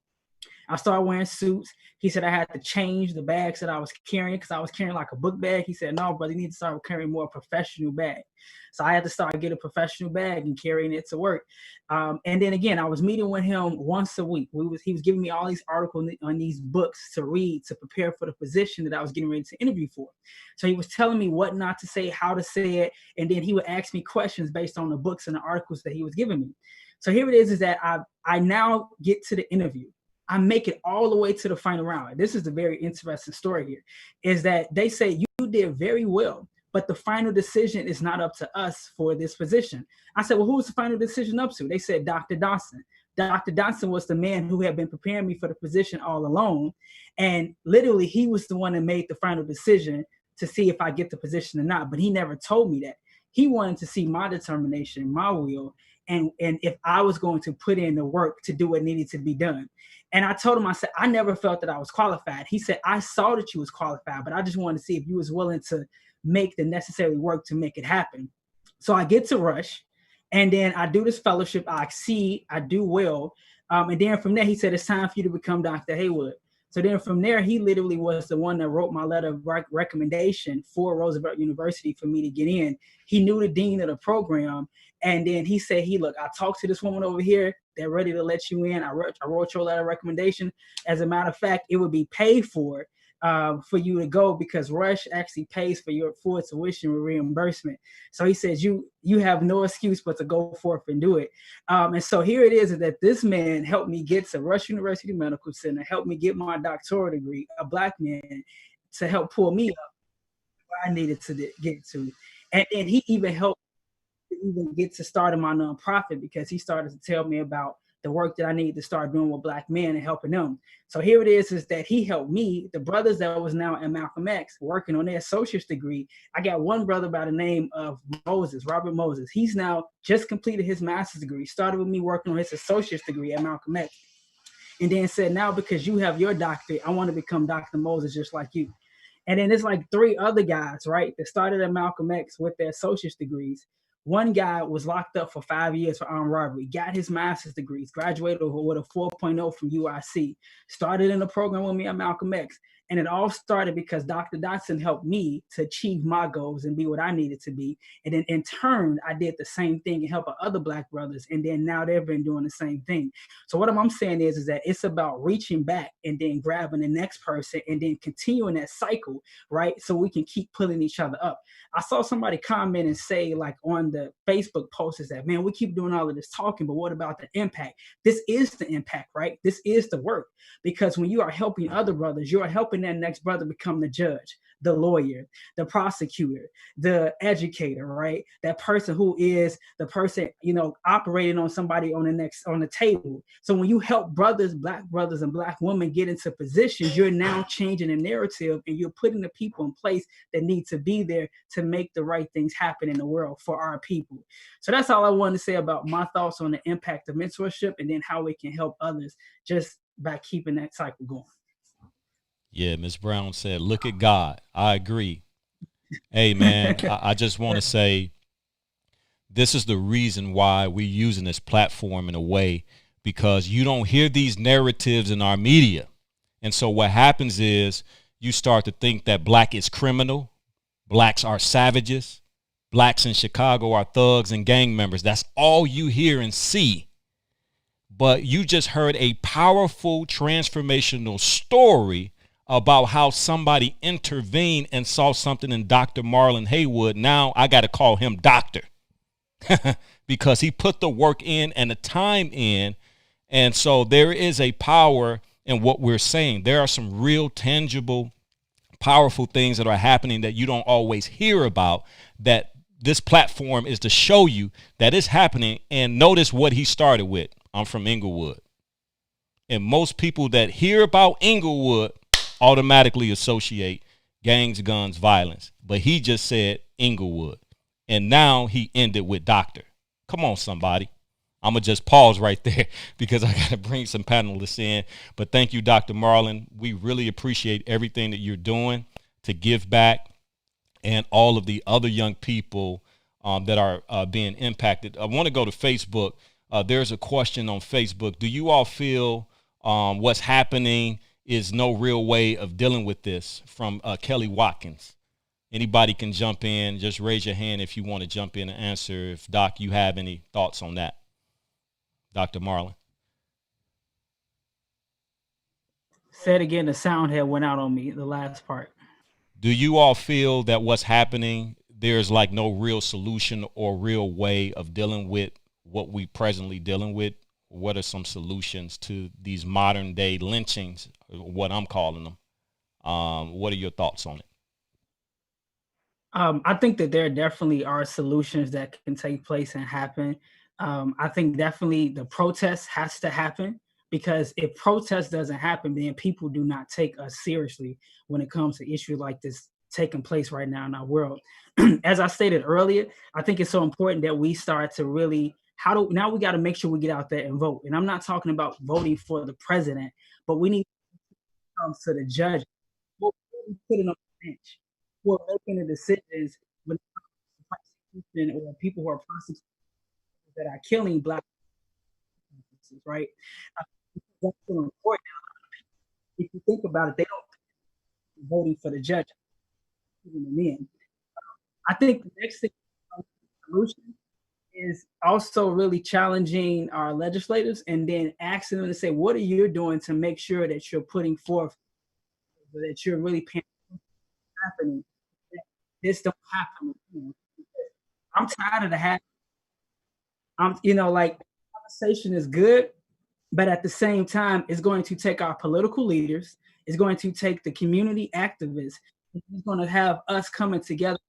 I started wearing suits. He said I had to change the bags that I was carrying because I was carrying like a book bag. He said, no, brother, you need to start carrying more professional bag. So I had to start getting a professional bag and carrying it to work. And then again, I was meeting with him once a week. He was giving me all these articles on these books to read to prepare for the position that I was getting ready to interview for. So he was telling me what not to say, how to say it. And then he would ask me questions based on the books and the articles that he was giving me. So here it is that I now get to the interview. I make it all the way to the final round. This is the very interesting story here, is that they say you did very well, but the final decision is not up to us for this position. I said, well, who was the final decision up to? They said, Dr. Dawson. Dr. Dawson was the man who had been preparing me for the position all along. And literally, he was the one that made the final decision to see if I get the position or not. But he never told me that. He wanted to see my determination, my will, and if I was going to put in the work to do what needed to be done. And I told him, I said, I never felt that I was qualified. He said, I saw that you was qualified, but I just wanted to see if you was willing to make the necessary work to make it happen. So I get to Rush, and then I do this fellowship. I exceed, I do well. And then from there, he said, it's time for you to become Dr. Haywood. So then from there, he literally was the one that wrote my letter of recommendation for Roosevelt University for me to get in. He knew the dean of the program. And then he said, look, I talked to this woman over here. They're ready to let you in. I wrote your letter of recommendation. As a matter of fact, it would be paid for you to go because Rush actually pays for your full tuition reimbursement. So he says, you have no excuse but to go forth and do it. And so here it is that this man helped me get to Rush University Medical Center, helped me get my doctoral degree, a Black man, to help pull me up where I needed to get to. And then he even helped even get to starting my nonprofit because he started to tell me about the work that I need to start doing with Black men and helping them. So here it is that he helped me, the brothers that was now at Malcolm X working on their associate's degree. I got one brother by the name of Moses, Robert Moses. He's now just completed his master's degree, started with me working on his associate's degree at Malcolm X. And then said, now because you have your doctorate, I want to become Dr. Moses just like you. And then there's like 3 other guys, right, that started at Malcolm X with their associate's degrees. One guy was locked up for 5 years for armed robbery, got his master's degrees, graduated with a 4.0 from UIC, started in a program with me at Malcolm X. And it all started because Dr. Dotson helped me to achieve my goals and be what I needed to be. And then in turn, I did the same thing and help other Black brothers. And then now they've been doing the same thing. So what I'm saying is that it's about reaching back and then grabbing the next person and then continuing that cycle, right? So we can keep pulling each other up. I saw somebody comment and say, like on the Facebook post, is that, man, we keep doing all of this talking, but what about the impact? This is the impact, right? This is the work. Because when you are helping other brothers, you are helping that next brother become the judge, the lawyer, the prosecutor, the educator, right? That person who is the person, operating on somebody on the table. So when you help brothers, Black brothers and Black women get into positions, you're now changing the narrative and you're putting the people in place that need to be there to make the right things happen in the world for our people. So that's all I wanted to say about my thoughts on the impact of mentorship and then how we can help others just by keeping that cycle going. Yeah, Ms. Brown said, look at God. I agree. Hey, man, I just want to say this is the reason why we're using this platform in a way, because you don't hear these narratives in our media. And so what happens is you start to think that Black is criminal. Blacks are savages. Blacks in Chicago are thugs and gang members. That's all you hear and see. But you just heard a powerful transformational story about how somebody intervened and saw something in Dr. Marlon Haywood. Now I got to call him doctor because he put the work in and the time in. And so there is a power in what we're saying. There are some real tangible, powerful things that are happening that you don't always hear about, that this platform is to show you that it's happening. And notice what he started with. I'm from Inglewood. And most people that hear about Inglewood automatically associate gangs, guns, violence. But he just said Inglewood. And now he ended with doctor. Come on, somebody. I'm going to just pause right there because I got to bring some panelists in. But thank you, Dr. Marlon. We really appreciate everything that you're doing to give back, and all of the other young people that are being impacted. I want to go to Facebook. There's a question on Facebook. Do you all feel what's happening is no real way of dealing with this? From Kelly Watkins. Anybody can jump in. Just raise your hand if you want to jump in and answer. If Doc, you have any thoughts on that. Dr. Marlon. Say it again. The sound had went out on me, the last part. Do you all feel that what's happening, there's like no real solution or real way of dealing with what we presently dealing with? What are some solutions to these modern day lynchings, what I'm calling them? What are your thoughts on it? I think that there definitely are solutions that can take place and happen. I think definitely the protest has to happen, because if protest doesn't happen, then people do not take us seriously when it comes to issues like this taking place right now in our world. As I stated earlier, I think it's so important that we start to really, now we got to make sure we get out there and vote. And I'm not talking about voting for the president, but we need to come to the judge, put it on the bench, who are making the decisions when it comes to prosecution or people who are prosecuting that are killing Black people, right? That's so important. If you think about it, they don't voting for the judge. I think the next thing, solution, is also really challenging our legislators and then asking them to say, what are you doing to make sure that you're putting forth, that you're really paying attention to what's happening, that this don't happen. I'm tired of the happen. Like, conversation is good, but at the same time, it's going to take our political leaders, it's going to take the community activists, it's going to have us coming together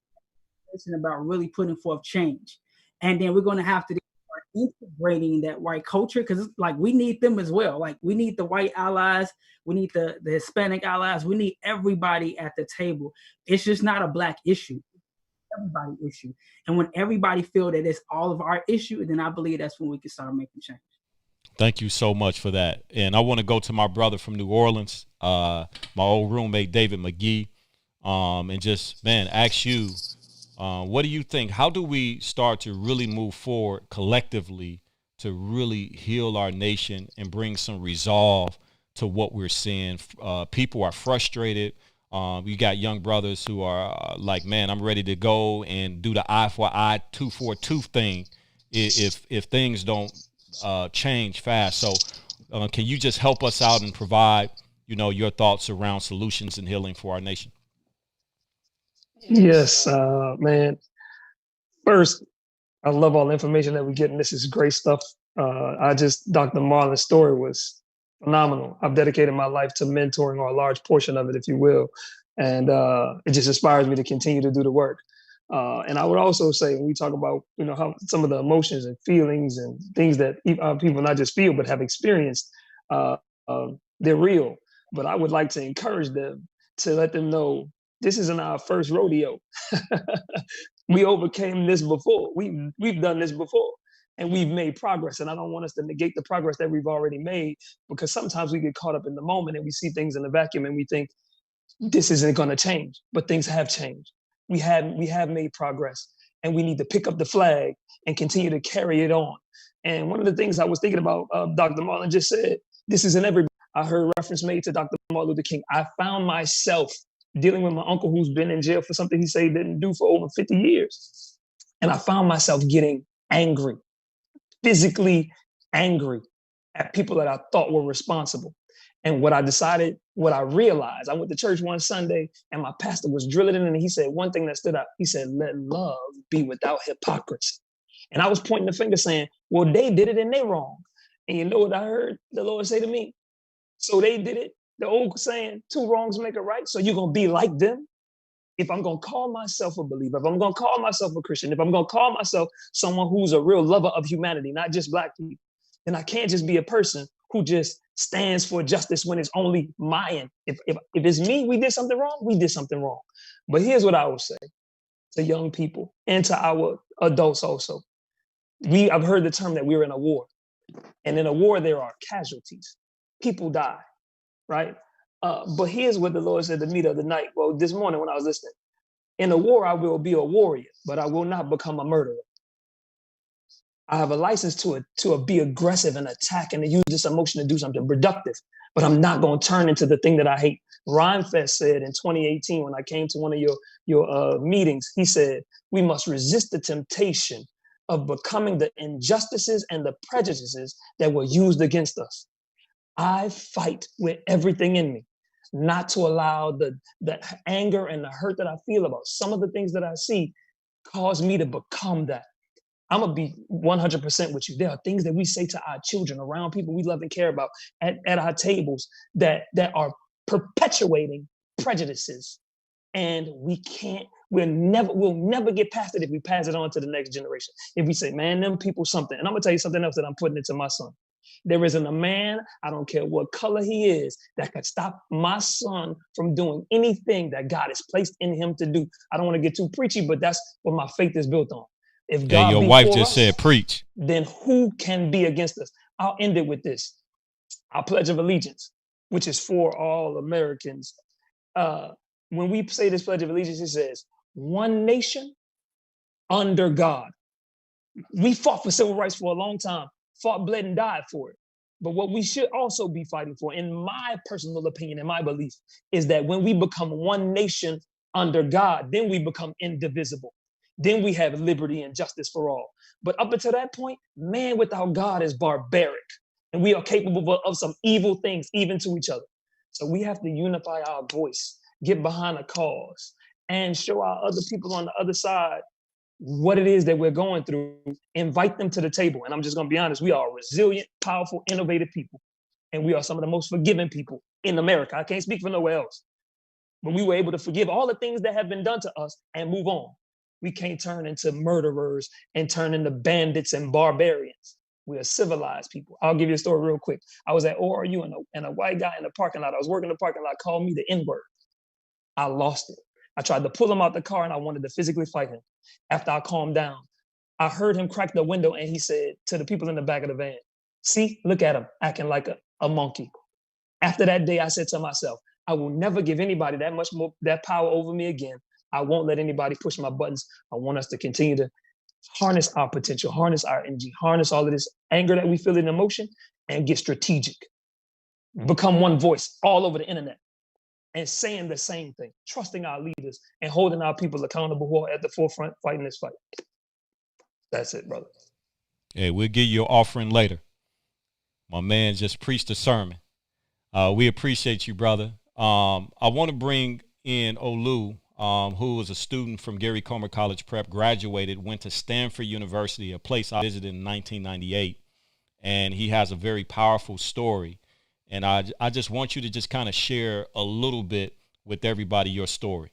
about really putting forth change. And then we're going to have to start integrating that white culture, because like we need them as well. Like we need the white allies, we need the Hispanic allies, we need everybody at the table. It's just not a Black issue, it's everybody issue. And when everybody feel that it's all of our issue, then I believe that's when we can start making change. Thank you so much for that. And I want to go to my brother from New Orleans, my old roommate, David McGee, and just, man, ask you, what do you think? How do we start to really move forward collectively to really heal our nation and bring some resolve to what we're seeing? People are frustrated. You got young brothers who are like, man, I'm ready to go and do the eye for eye, tooth for tooth thing if things don't change fast. So can you just help us out and provide, your thoughts around solutions and healing for our nation? Yes, man. First, I love all the information that we're getting. This is great stuff. Dr. Marlon's story was phenomenal. I've dedicated my life to mentoring, or a large portion of it, if you will. And it just inspires me to continue to do the work. And I would also say, when we talk about, how some of the emotions and feelings and things that people not just feel, but have experienced, they're real. But I would like to encourage them to let them know this isn't our first rodeo. We overcame this before. We've done this before, and we've made progress. And I don't want us to negate the progress that we've already made, because sometimes we get caught up in the moment and we see things in a vacuum and we think this isn't going to change, but things have changed. We have made progress, and we need to pick up the flag and continue to carry it on. And one of the things I was thinking about, Dr. Marlon just said, this isn't everybody. I heard reference made to Dr. Martin Luther King. I found myself dealing with my uncle who's been in jail for something he said he didn't do for over 50 years. And I found myself getting angry, physically angry at people that I thought were responsible. And what I realized, I went to church one Sunday and my pastor was drilling in, and he said one thing that stood out. He said, let love be without hypocrisy. And I was pointing the finger saying, well, they did it and they wrong. And you know what I heard the Lord say to me? So they did it. The old saying, two wrongs make a right. So you're going to be like them? If I'm going to call myself a believer, if I'm going to call myself a Christian, if I'm going to call myself someone who's a real lover of humanity, not just Black people, then I can't just be a person who just stands for justice when it's only my end. If it's me, we did something wrong, we did something wrong. But here's what I will say. to young people and to our adults also. I've heard the term that we're in a war. And in a war, there are casualties. People die, right? But here's what the Lord said to me the other night. Well, this morning when I was listening. In a war, I will be a warrior, but I will not become a murderer. I have a license to be aggressive and attack and to use this emotion to do something productive, but I'm not going to turn into the thing that I hate. Rhymefest said in 2018, when I came to one of your meetings, he said, we must resist the temptation of becoming the injustices and the prejudices that were used against us. I fight with everything in me, not to allow the anger and the hurt that I feel about some of the things that I see cause me to become that. I'm gonna be 100% with you. There are things that we say to our children around people we love and care about at our tables that are perpetuating prejudices. And we'll never get past it if we pass it on to the next generation. If we say, man, them people something. And I'm gonna tell you something else that I'm putting into my son. There isn't a man, I don't care what color he is, that could stop my son from doing anything that God has placed in him to do. I don't want to get too preachy, but that's what my faith is built on. If God your be wife for just us, said preach. then who can be against us? I'll end it with this. Our Pledge of Allegiance, which is for all Americans. When we say this Pledge of Allegiance, it says, one nation under God. We fought for civil rights for a long time, fought, bled, and died for it. But what we should also be fighting for, in my personal opinion and my belief, is that when we become one nation under God, then we become indivisible. Then we have liberty and justice for all. But up until that point, man without God is barbaric. And we are capable of some evil things, even to each other. So we have to unify our voice, get behind a cause, and show our other people on the other side what it is that we're going through, invite them to the table. And I'm just gonna be honest, we are resilient, powerful, innovative people. And we are some of the most forgiving people in America. I can't speak for nowhere else. But we were able to forgive all the things that have been done to us and move on. We can't turn into murderers and turn into bandits and barbarians. We are civilized people. I'll give you a story real quick. I was at ORU and a white guy in the parking lot. I was working in the parking lot, called me the N-word. I lost it. I tried to pull him out the car and I wanted to physically fight him. After I calmed down, I heard him crack the window and he said to the people in the back of the van, see, look at him acting like a monkey. After that day, I said to myself, I will never give anybody that power over me again. I won't let anybody push my buttons. I want us to continue to harness our potential, harness our energy, harness all of this anger that we feel in emotion and get strategic. Become one voice all over the internet and saying the same thing, trusting our leaders and holding our people accountable who are at the forefront fighting this fight. That's it, brother. Hey, we'll give you your offering later. My man just preached a sermon. We appreciate you, brother. I want to bring in Olu, who was a student from Gary Comer College Prep, graduated, went to Stanford University, a place I visited in 1998, and he has a very powerful story. And I just want you to just kind of share a little bit with everybody your story.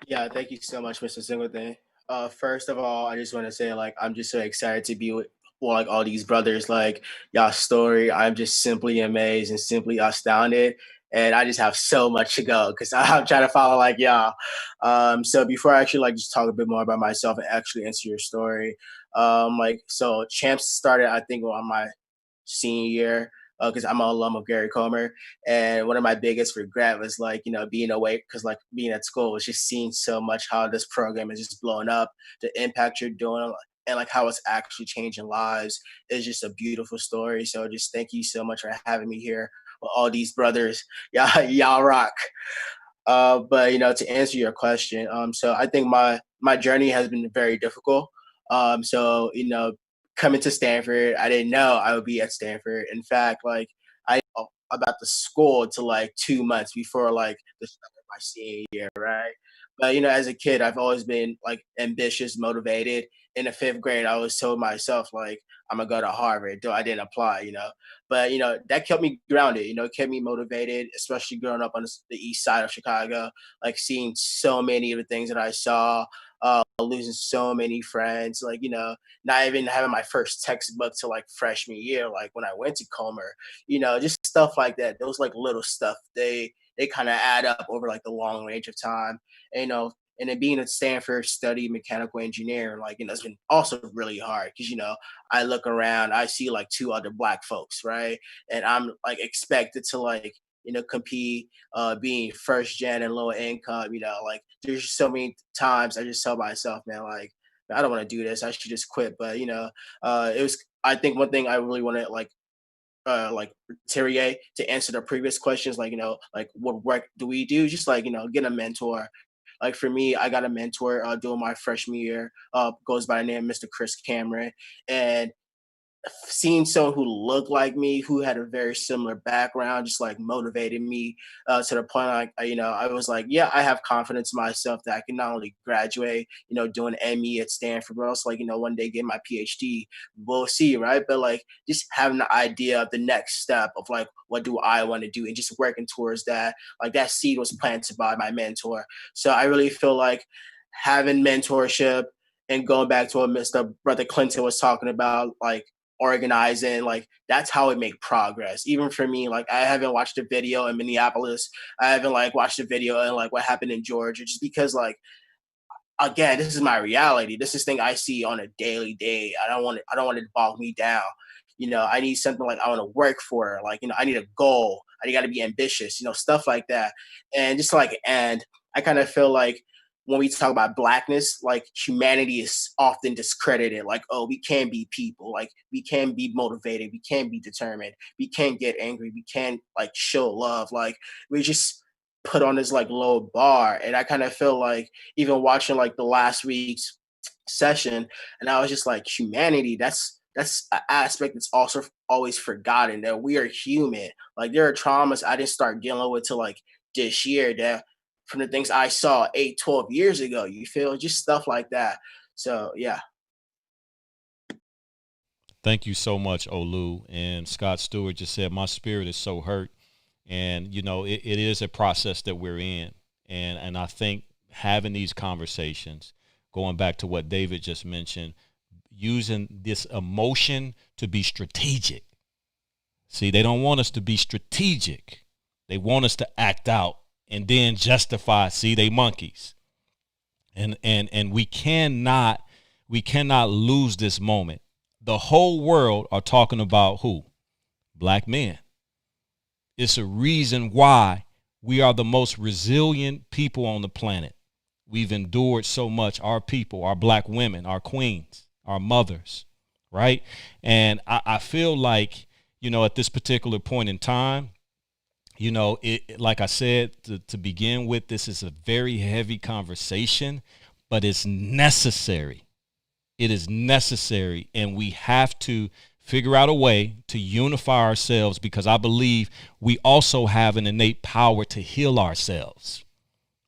Yeah, thank you so much, Mr. Singleton. First of all, I just want to say, like, I'm just so excited to be with like all these brothers. Like, y'all's story, I'm just simply amazed and simply astounded. And I just have so much to go because I'm trying to follow like y'all. So before I actually like just talk a bit more about myself and actually answer your story, so Champs started, I think, on my senior year because I'm an alum of Gary Comer. And one of my biggest regret was like, you know, being away because like being at school was just seeing so much how this program is just blowing up, the impact you're doing, and like how it's actually changing lives is just a beautiful story. So just thank you so much for having me here with all these brothers. Y'all rock. But you know, to answer your question, so I think my journey has been very difficult. So you know, coming to Stanford, I didn't know I would be at Stanford. In fact, like I didn't know about the school to like 2 months before like the start of my senior year, right? But you know, as a kid, I've always been like ambitious, motivated. In the 5th grade, I always told myself like I'm gonna go to Harvard, though I didn't apply, you know. But you know, that kept me grounded, you know, kept me motivated, especially growing up on the east side of Chicago, like seeing so many of the things that I saw, losing so many friends, like, you know, not even having my first textbook till like freshman year, like when I went to Comer, you know, just stuff like that. Those like little stuff, they they kind of add up over like the long range of time. And, and then being at Stanford, study mechanical engineering, like, it's been also really hard because, I look around, I see like two other Black folks, right? And I'm like expected to like, compete, being first gen and lower income, like there's just so many times I just tell myself, man, like, I don't want to do this. I should just quit. But, it was, I think one thing I really want to like Terrier to answer the previous questions, like, like what work do we do? Just like, get a mentor. Like for me, I got a mentor during my freshman year, goes by the name of Mr. Chris Cameron. And seeing someone who looked like me, who had a very similar background, just like motivated me to the point like, I was like, yeah, I have confidence in myself that I can not only graduate, doing ME at Stanford, but also like, one day get my PhD. We'll see, right? But like just having the idea of the next step of like, what do I want to do, and just working towards that. Like that seed was planted by my mentor. So I really feel like having mentorship and going back to what Mr. Brother Clinton was talking about, like organizing, like that's how we make progress. Even for me, like I haven't watched a video in Minneapolis, I haven't like watched a video and like what happened in Georgia, just because like, again, this is my reality. This is thing I see on a daily day. I don't want it to bog me down. I need something like I want to work for. Like, I need a goal. I got to be ambitious, stuff like that. And just like, and I kind of feel like when we talk about Blackness, like humanity is often discredited. Like, oh, we can be people. Like, we can be motivated. We can be determined. We can get angry. We can like show love. Like, we just put on this like low bar. And I kind of feel like even watching like the last week's session, and I was just like, humanity, that's an aspect that's also always forgotten, that we are human. Like there are traumas I didn't start dealing with till like this year, that from the things I saw 8, 12 years ago, you feel, just stuff like that. So yeah. Thank you so much, Olu. And Scott Stewart just said, my spirit is so hurt. And, it is a process that we're in. And I think having these conversations, going back to what David just mentioned, using this emotion to be strategic. See, they don't want us to be strategic. They want us to act out and then justify. See, they monkeys. And we cannot lose this moment. The whole world are talking about who? Black men. It's a reason why we are the most resilient people on the planet. We've endured so much, our people, our Black women, our queens, our mothers, right? And I feel like, at this particular point in time, like I said, to begin with, this is a very heavy conversation, but it's necessary. It is necessary. And we have to figure out a way to unify ourselves, because I believe we also have an innate power to heal ourselves.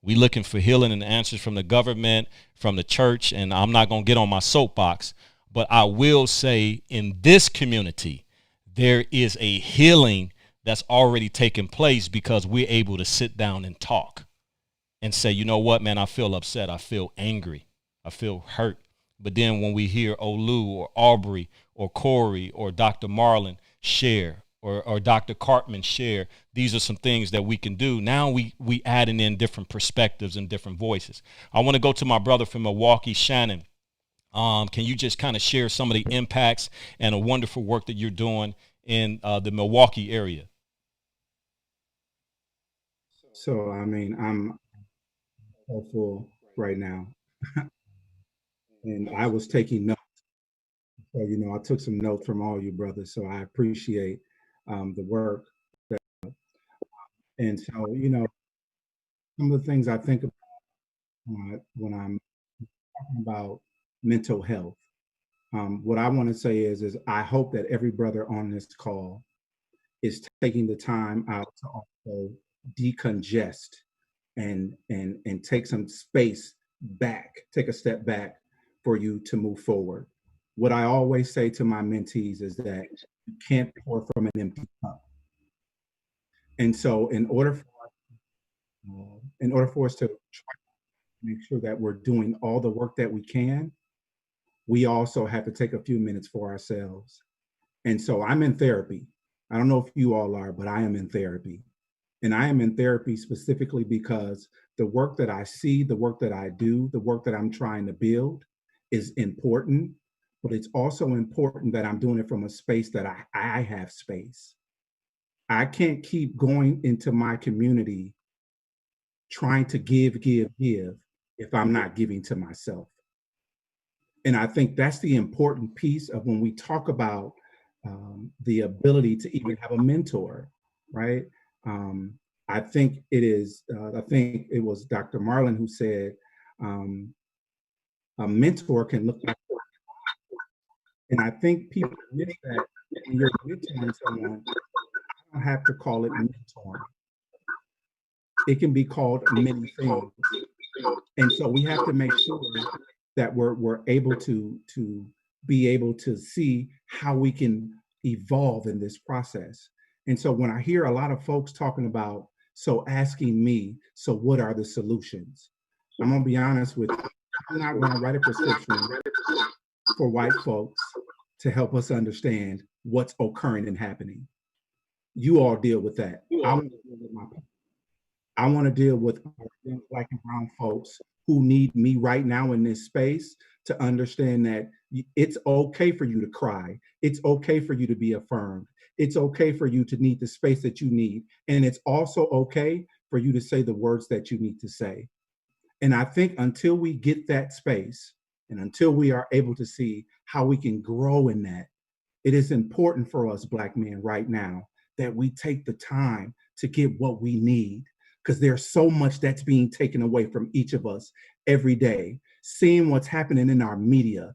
We looking for healing and answers from the government, from the church, and I'm not going to get on my soapbox, but I will say in this community, there is a healing that's already taken place, because we're able to sit down and talk and say, you know what, man, I feel upset. I feel angry. I feel hurt. But then when we hear Olu or Aubrey or Corey or Dr. Marlon share, or Dr. Cartman share, these are some things that we can do. Now we adding in different perspectives and different voices. I want to go to my brother from Milwaukee, Shannon. Can you just kind of share some of the impacts and a wonderful work that you're doing in the Milwaukee area? So, I mean, I'm hopeful right now. And I was taking notes. So, I took some notes from all you brothers. So I appreciate the work. And so, some of the things I think about when I'm talking about mental health, what I want to say is I hope that every brother on this call is taking the time out to also decongest and take some space back, take a step back for you to move forward. What I always say to my mentees is that you can't pour from an empty cup. And so in order for us to try to make sure that we're doing all the work that we can, we also have to take a few minutes for ourselves. And so I'm in therapy. I don't know if you all are, but I am in therapy. And I am in therapy specifically because the work that I see, the work that I do, the work that I'm trying to build is important, but it's also important that I'm doing it from a space that I have space. I can't keep going into my community trying to give if I'm not giving to myself. And I think that's the important piece of when we talk about the ability to even have a mentor, right? I think I think it was Dr. Marlin who said, a mentor can look like, and I think people miss that when you're mentoring someone, I don't have to call it mentoring. It can be called many things. And so we have to make sure that we're able to be able to see how we can evolve in this process. And so when I hear a lot of folks talking about, so asking me, so what are the solutions? I'm gonna be honest with you, I'm not gonna write a prescription for white folks to help us understand what's occurring and happening. You all deal with that. I want to deal with my people. I want to deal with black and brown folks who need me right now in this space to understand that it's okay for you to cry. It's okay for you to be affirmed. It's okay for you to need the space that you need. And it's also okay for you to say the words that you need to say. And I think until we get that space and until we are able to see how we can grow in that, it is important for us Black men right now that we take the time to get what we need, because there's so much that's being taken away from each of us every day. Seeing what's happening in our media,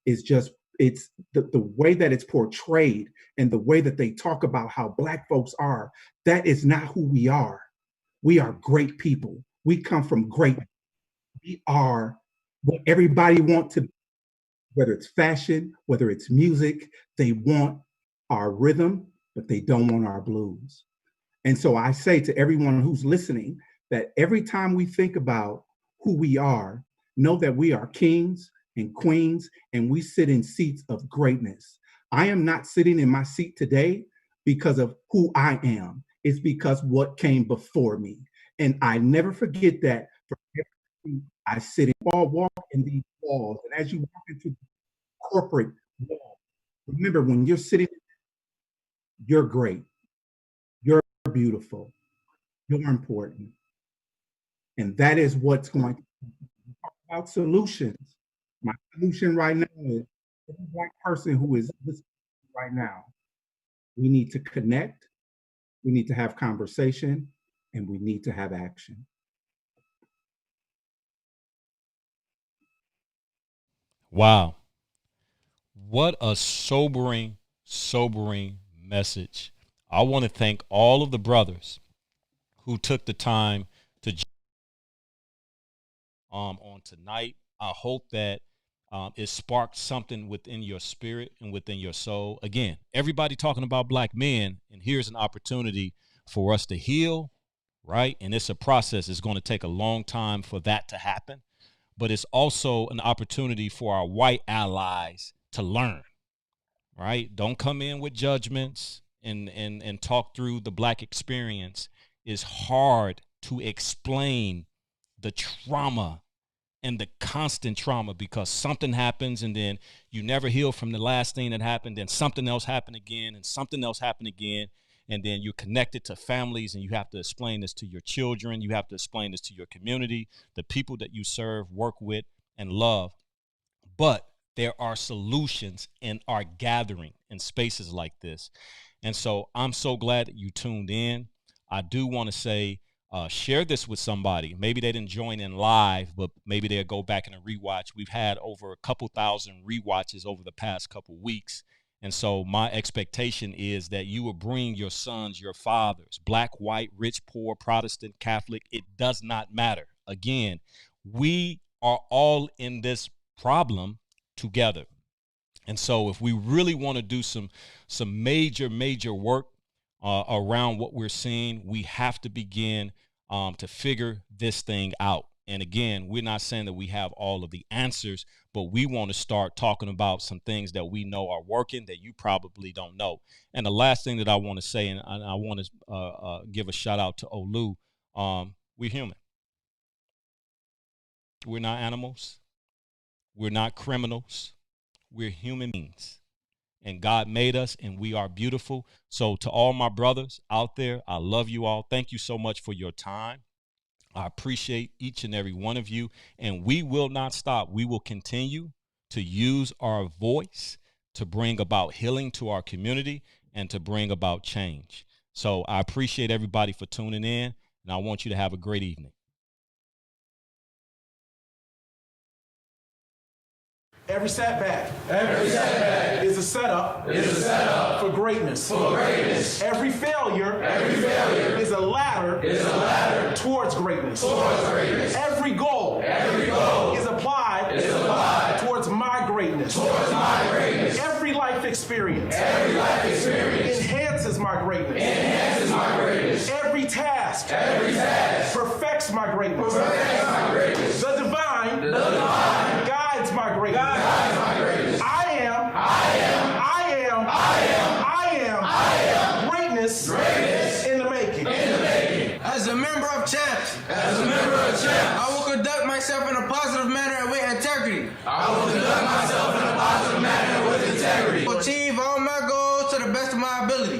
is just, it's the way that it's portrayed and the way that they talk about how Black folks are, that is not who we are. We are great people. We come from great, we are what everybody wants to be, whether it's fashion, whether it's music, they want our rhythm, but they don't want our blues. And so I say to everyone who's listening that every time we think about who we are, know that we are kings and queens and we sit in seats of greatness. I am not sitting in my seat today because of who I am. It's because what came before me. And I never forget that for every I sit in, all walk in these walls. And as you walk into the corporate wall, remember when you're sitting, you're great. You're beautiful. You're important. And that is what's going to talk about solutions. My solution right now is every Black person who is listening right now, we need to connect, we need to have conversation, and we need to have action. Wow. What a sobering message. I want to thank all of the brothers who took the time to on tonight. I hope that it sparked something within your spirit and within your soul. Again, everybody talking about Black men, and here's an opportunity for us to heal, right? And it's a process. It's going to take a long time for that to happen, but it's also an opportunity for our white allies to learn, right? Don't come in with judgments and talk through the Black experience. It's hard to explain the trauma and the constant trauma, because something happens and then you never heal from the last thing that happened, then something else happened again and something else happened again, and then you're connected to families and you have to explain this to your children, you have to explain this to your community, the people that you serve, work with, and love. But there are solutions in our gathering in spaces like this. And so I'm so glad that you tuned in. I do want to say, share this with somebody. Maybe they didn't join in live, but maybe they'll go back and rewatch. We've had over a couple thousand rewatches over the past couple weeks. And so my expectation is that you will bring your sons, your fathers, Black, white, rich, poor, Protestant, Catholic. It does not matter. Again, we are all in this problem together. And so if we really want to do some major work around what we're seeing, we have to begin to figure this thing out. And again, we're not saying that we have all of the answers, but we want to start talking about some things that we know are working that you probably don't know. And the last thing that I want to say, and I want to give a shout out to Olu, we're human. We're not animals. We're not criminals. We're human beings. And God made us, and we are beautiful. So to all my brothers out there, I love you all. Thank you so much for your time. I appreciate each and every one of you, and we will not stop. We will continue to use our voice to bring about healing to our community and to bring about change. So I appreciate everybody for tuning in, and I want you to have a great evening. Every setback is a setup for greatness. Every failure is a ladder towards greatness. Every goal is applied towards my greatness. Every life experience enhances my greatness. Every task perfects my greatness. The divine guides my greatness. I am greatness in the making. As a member of Champs, I will conduct myself in a positive manner and with integrity. To achieve all my goals to the best of my ability.